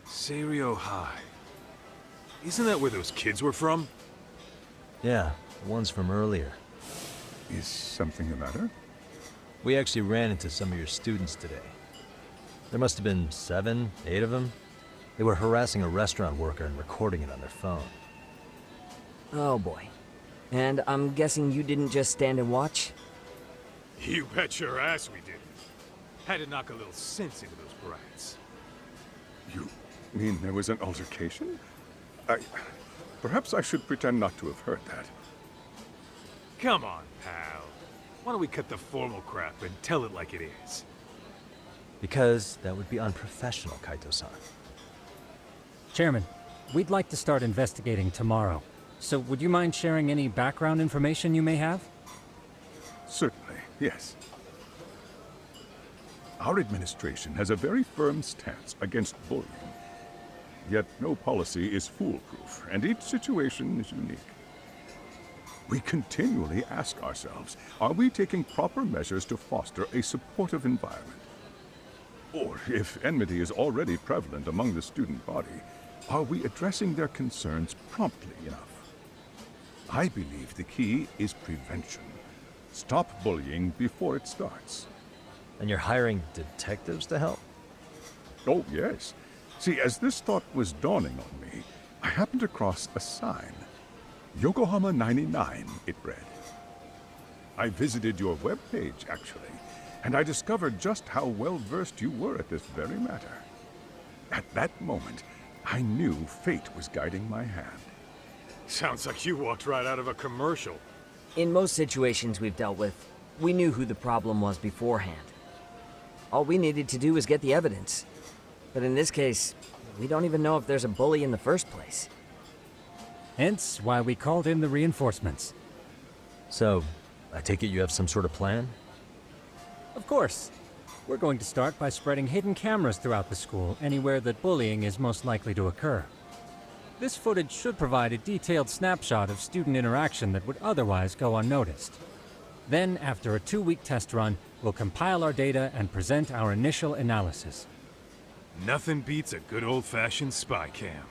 Seiryo High. Isn't that where those kids were from? Yeah, the ones from earlier. Is something the matter? We actually ran into some of your students today. There must have been 7, 8 of them. They were harassing a restaurant worker and recording it on their phone. Oh boy. And I'm guessing you didn't just stand and watch? You bet your ass we didn't. Had to knock a little sense into those brats. You mean there was an altercation? Perhaps I should pretend not to have heard that. Come on, pal. Why don't we cut the formal crap and tell it like it is? Because that would be unprofessional, Kaito-san. Chairman, we'd like to start investigating tomorrow. So would you mind sharing any background information you may have? Certainly, yes. Our administration has a very firm stance against bullying. Yet no policy is foolproof, and each situation is unique. We continually ask ourselves, are we taking proper measures to foster a supportive environment? Or if enmity is already prevalent among the student body, are we addressing their concerns promptly enough? I believe the key is prevention. Stop bullying before it starts. And you're hiring detectives to help? Oh, yes. See, as this thought was dawning on me, I happened across a sign. Yokohama 99, it read. I visited your webpage, actually, and I discovered just how well-versed you were at this very matter. At that moment, I knew fate was guiding my hand. Sounds like you walked right out of a commercial. In most situations we've dealt with, we knew who the problem was beforehand. All we needed to do was get the evidence. But in this case, we don't even know if there's a bully in the first place. Hence why we called in the reinforcements. So, I take it you have some sort of plan? Of course. We're going to start by spreading hidden cameras throughout the school, anywhere that bullying is most likely to occur. This footage should provide a detailed snapshot of student interaction that would otherwise go unnoticed. Then, after a 2-week test run, we'll compile our data and present our initial analysis. Nothing beats a good old-fashioned spy cam.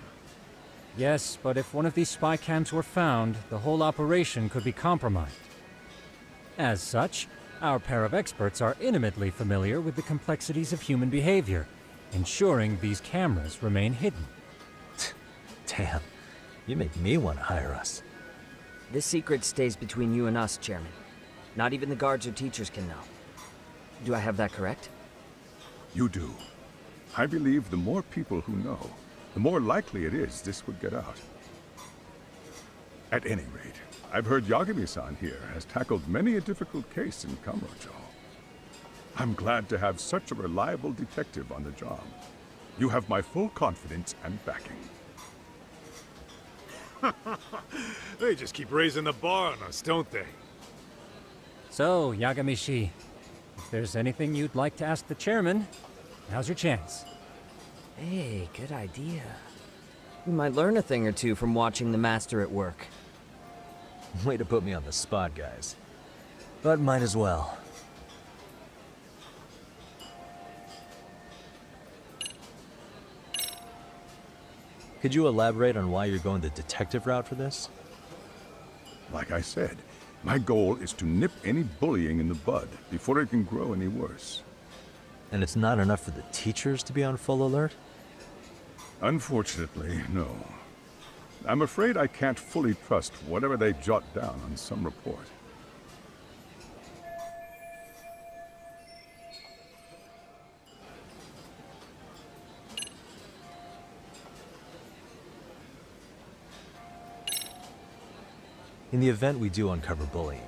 Yes, but if one of these spy cams were found, the whole operation could be compromised. As such, our pair of experts are intimately familiar with the complexities of human behavior, ensuring these cameras remain hidden. Damn, you make me want to hire us. This secret stays between you and us, Chairman. Not even the guards or teachers can know. Do I have that correct? You do. I believe the more people who know, the more likely it is this would get out. At any rate, I've heard Yagami-san here has tackled many a difficult case in Kamurocho. I'm glad to have such a reliable detective on the job. You have my full confidence and backing. They just keep raising the bar on us, don't they? So, Yagami-shi, if there's anything you'd like to ask the chairman, now's your chance. Hey, good idea. We might learn a thing or two from watching the master at work. Way to put me on the spot, guys. But might as well. Could you elaborate on why you're going the detective route for this? Like I said, my goal is to nip any bullying in the bud before it can grow any worse. And it's not enough for the teachers to be on full alert? Unfortunately, no. I'm afraid I can't fully trust whatever they jot down on some report. In the event we do uncover bullying,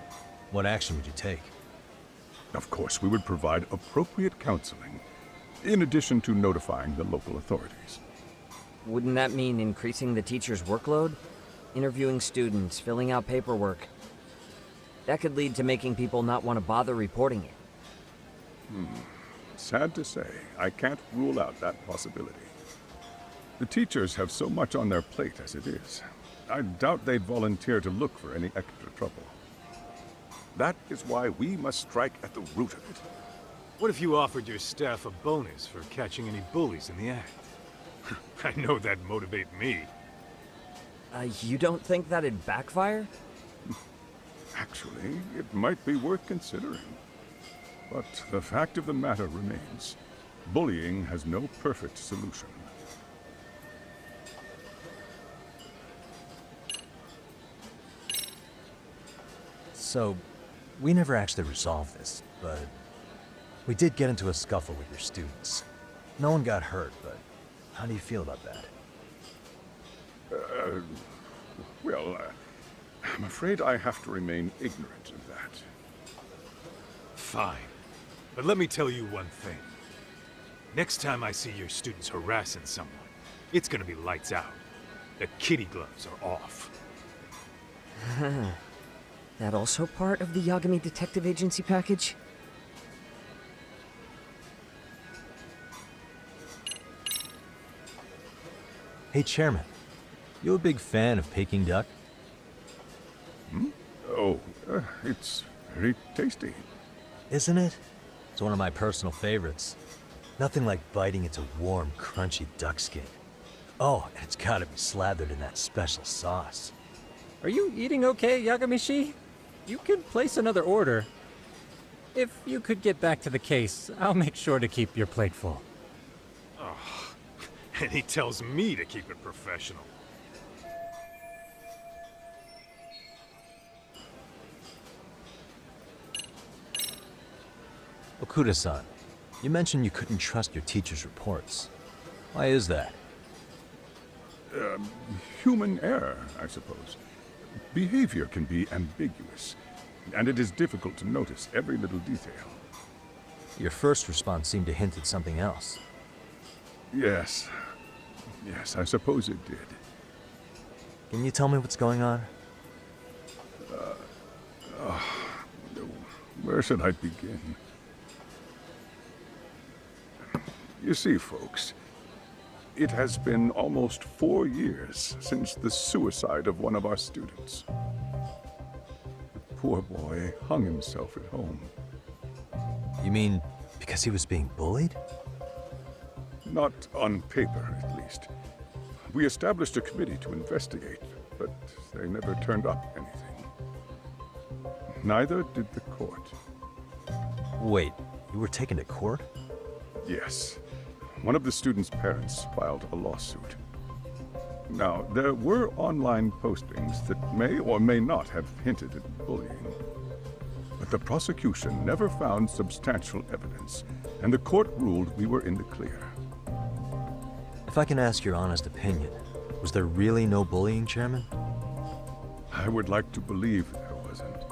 what action would you take? Of course, we would provide appropriate counseling, in addition to notifying the local authorities. Wouldn't that mean increasing the teacher's workload? Interviewing students, filling out paperwork. That could lead to making people not want to bother reporting it. Sad to say, I can't rule out that possibility. The teachers have so much on their plate as it is. I doubt they'd volunteer to look for any extra trouble. That is why we must strike at the root of it. What if you offered your staff a bonus for catching any bullies in the act? I know that'd motivate me. You don't think that'd backfire? Actually, it might be worth considering. But the fact of the matter remains, bullying has no perfect solution. So, we never actually resolved this, but we did get into a scuffle with your students. No one got hurt, but how do you feel about that? I'm afraid I have to remain ignorant of that. Fine. But let me tell you one thing. Next time I see your students harassing someone, it's gonna be lights out. The kitty gloves are off. That also part of the Yagami Detective Agency package? Hey, Chairman. You a big fan of Peking duck? Oh, it's very tasty. Isn't it? It's one of my personal favorites. Nothing like biting into warm, crunchy duck skin. Oh, and it's gotta be slathered in that special sauce. Are you eating okay, Yagamishi? You could place another order. If you could get back to the case, I'll make sure to keep your plate full. Oh, and he tells me to keep it professional. Okuda-san, you mentioned you couldn't trust your teacher's reports. Why is that? Human error, I suppose. Behavior can be ambiguous, and it is difficult to notice every little detail. Your first response seemed to hint at something else. Yes. Yes, I suppose it did. Can you tell me what's going on? Where should I begin? You see, folks, it has been almost 4 years since the suicide of one of our students. The poor boy hung himself at home. You mean because he was being bullied? Not on paper, at least. We established a committee to investigate, but they never turned up anything. Neither did the court. Wait, you were taken to court? Yes. One of the students' parents filed a lawsuit. Now, there were online postings that may or may not have hinted at bullying. But the prosecution never found substantial evidence, and the court ruled we were in the clear. If I can ask your honest opinion, was there really no bullying, Chairman? I would like to believe there wasn't.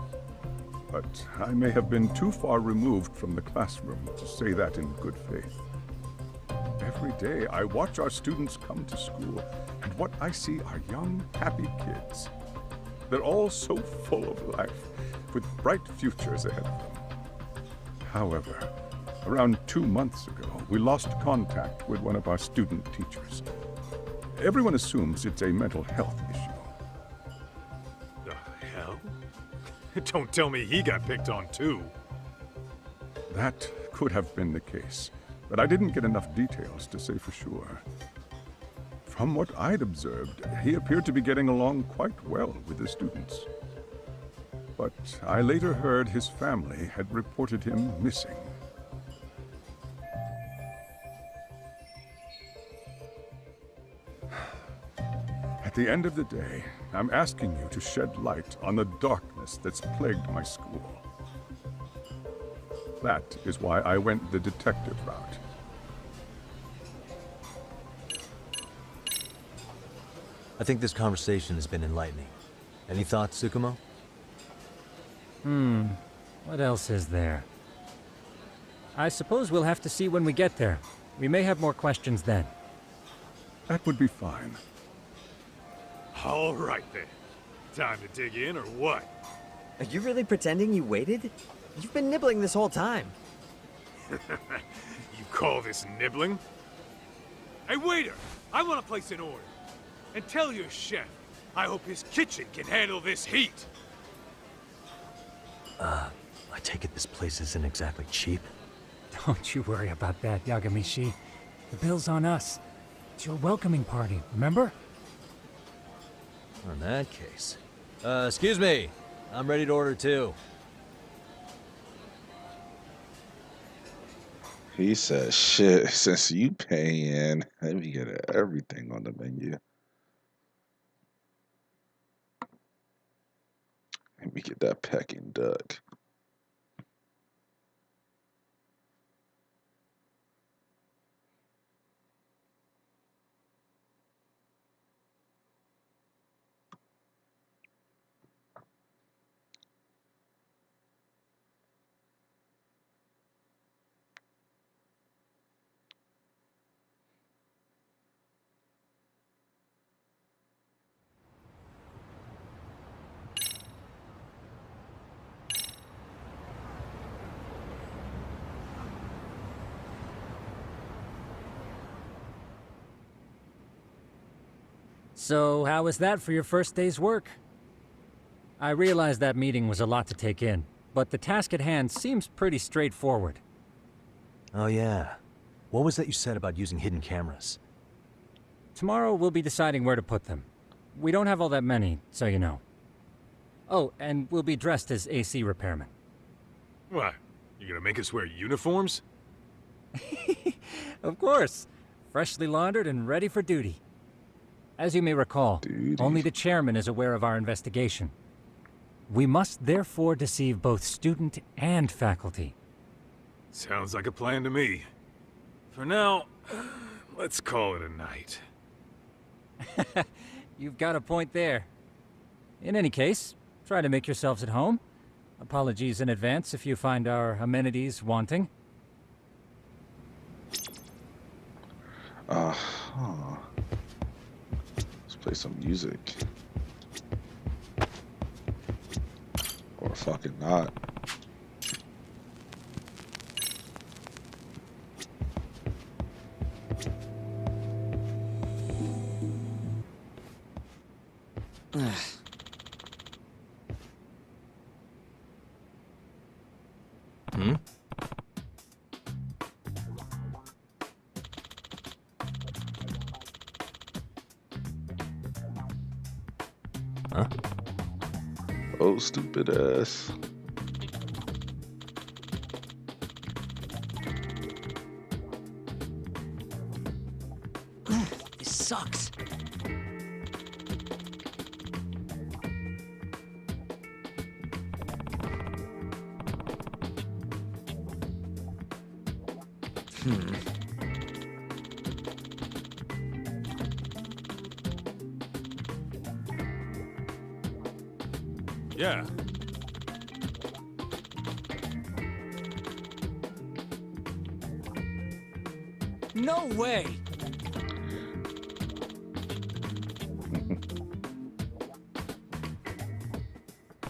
But I may have been too far removed from the classroom to say that in good faith. Every day, I watch our students come to school, and what I see are young, happy kids. They're all so full of life, with bright futures ahead of them. However, around 2 months ago, we lost contact with one of our student teachers. Everyone assumes it's a mental health issue. The hell? Don't tell me he got picked on too. That could have been the case, but I didn't get enough details to say for sure. From what I'd observed, he appeared to be getting along quite well with the students. But I later heard his family had reported him missing. At the end of the day, I'm asking you to shed light on the darkness that's plagued my school. That is why I went the detective route. I think this conversation has been enlightening. Any thoughts, Tsukumo? What else is there? I suppose we'll have to see when we get there. We may have more questions then. That would be fine. All right then. Time to dig in or what? Are you really pretending you waited? You've been nibbling this whole time. You call this nibbling? Hey waiter, I want to place an order. And tell your chef, I hope his kitchen can handle this heat. I take it this place isn't exactly cheap? Don't you worry about that, Yagamishi. The bill's on us. It's your welcoming party, remember? In that case. Excuse me. I'm ready to order too. He said, shit, since you paying, let me get everything on the menu. Let me get that Peking duck. So, how was that for your first day's work? I realize that meeting was a lot to take in, but the task at hand seems pretty straightforward. Oh yeah. What was that you said about using hidden cameras? Tomorrow we'll be deciding where to put them. We don't have all that many, so you know. Oh, and we'll be dressed as AC repairmen. What? You gonna make us wear uniforms? Of course. Freshly laundered and ready for duty. As you may recall, only the chairman is aware of our investigation. We must therefore deceive both student and faculty. Sounds like a plan to me. For now, let's call it a night. You've got a point there. In any case, try to make yourselves at home. Apologies in advance if you find our amenities wanting. Let's play some music. Or fucking not. Hmm? Huh? Oh, stupid ass. This sucks. Yeah. No way!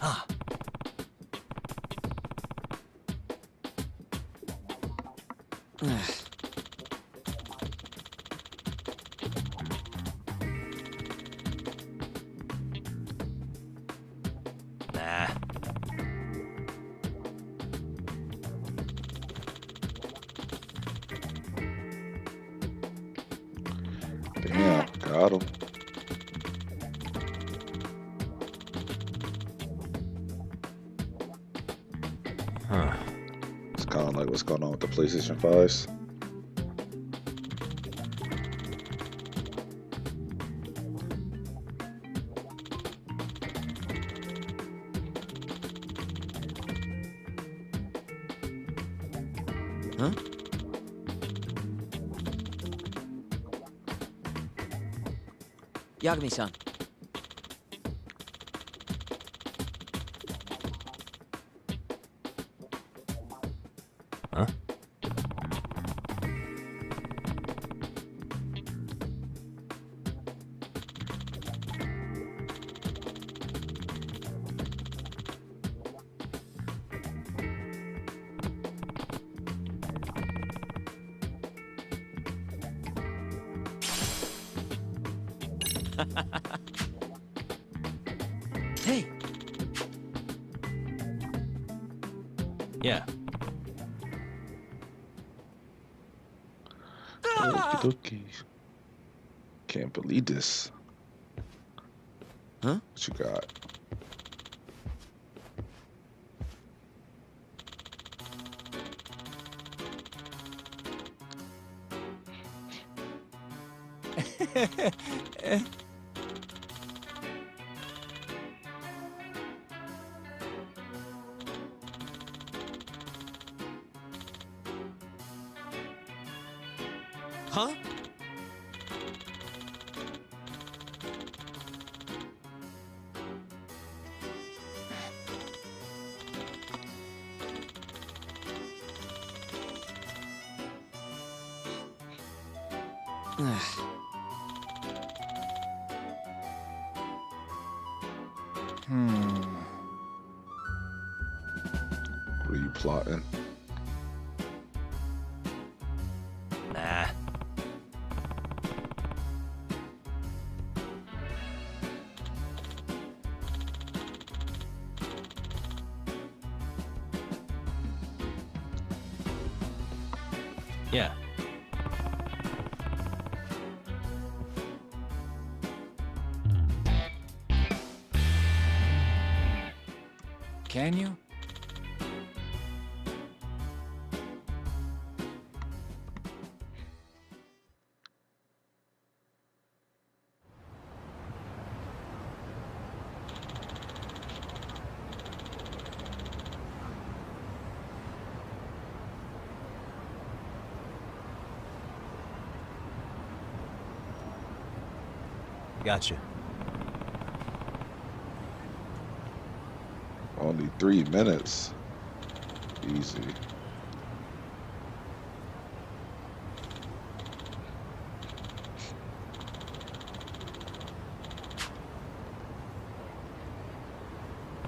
Ah. Nah. Damn, got him. Huh. It's kind of like what's going on with the PlayStation 5s. Huh? Yagami-san. Huh? Hey! Yeah. Okey-dokey. Can't believe this. Huh? What you got? Huh? What are you plotting? Nah. Yeah. can you? Gotcha. Only 3 minutes. Easy.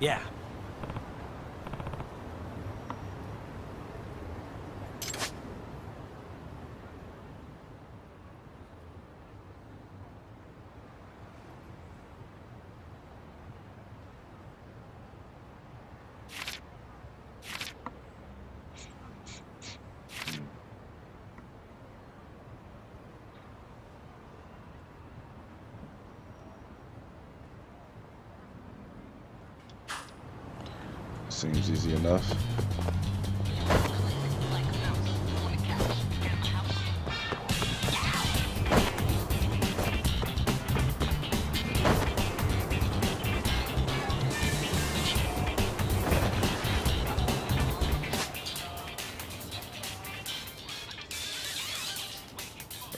Yeah. Seems easy enough.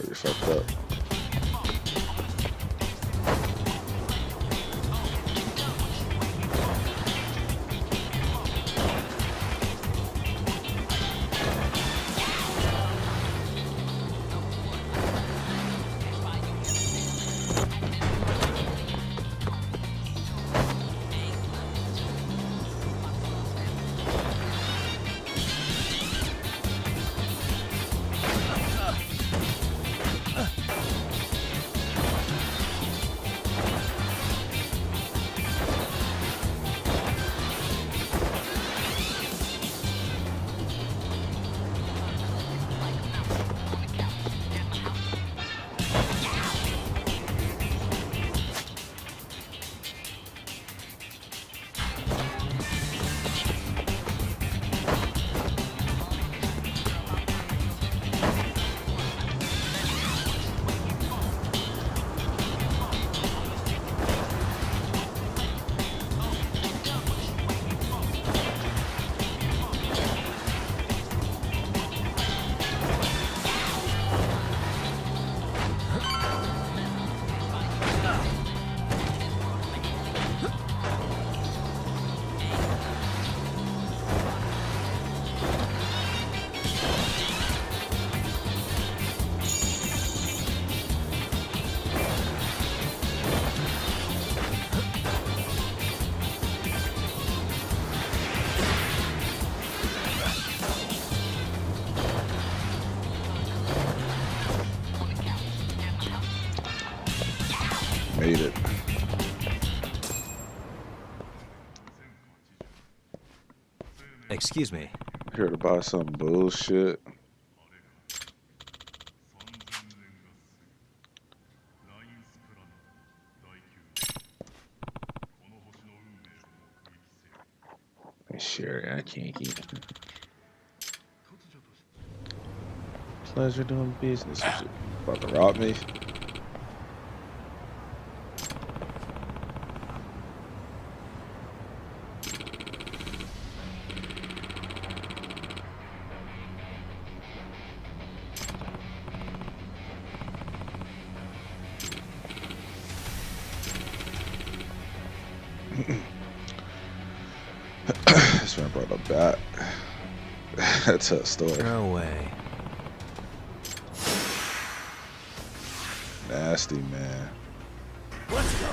Oh, you fucked up. Made it. Excuse me. Here to buy some bullshit. Hey, Sherry, I can't keep it. Pleasure doing business. Was it about to rob me? This man brought a bat. That's a story. No way. Nasty, man. Let's go.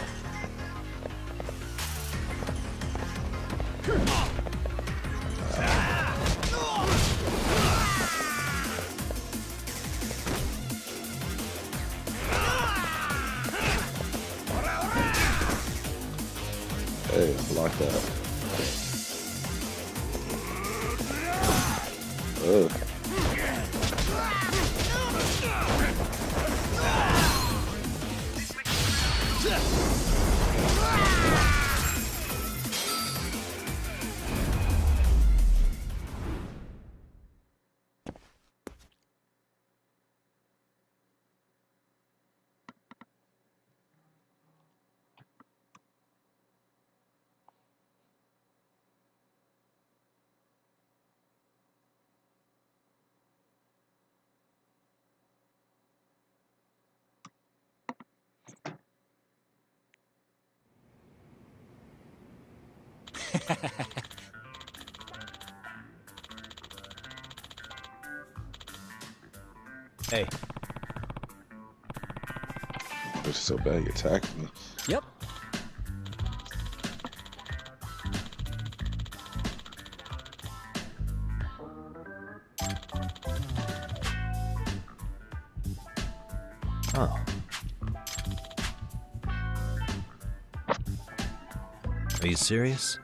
Hey, block that. Ugh. Hey. It's so bad you attacked me. Yep. Oh. Are you serious?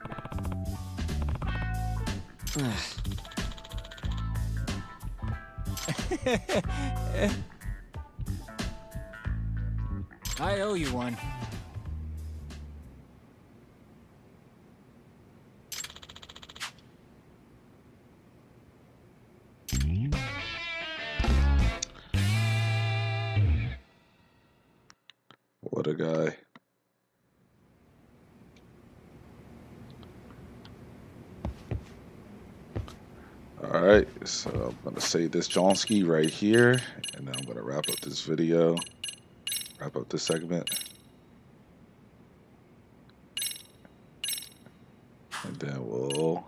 I owe you one. What a guy. Alright, so I'm going to save this Johnsky right here, and then I'm going to wrap up this video, wrap up this segment. And then we'll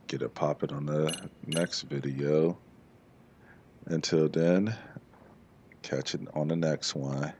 get it popping on the next video. Until then, catch it on the next one.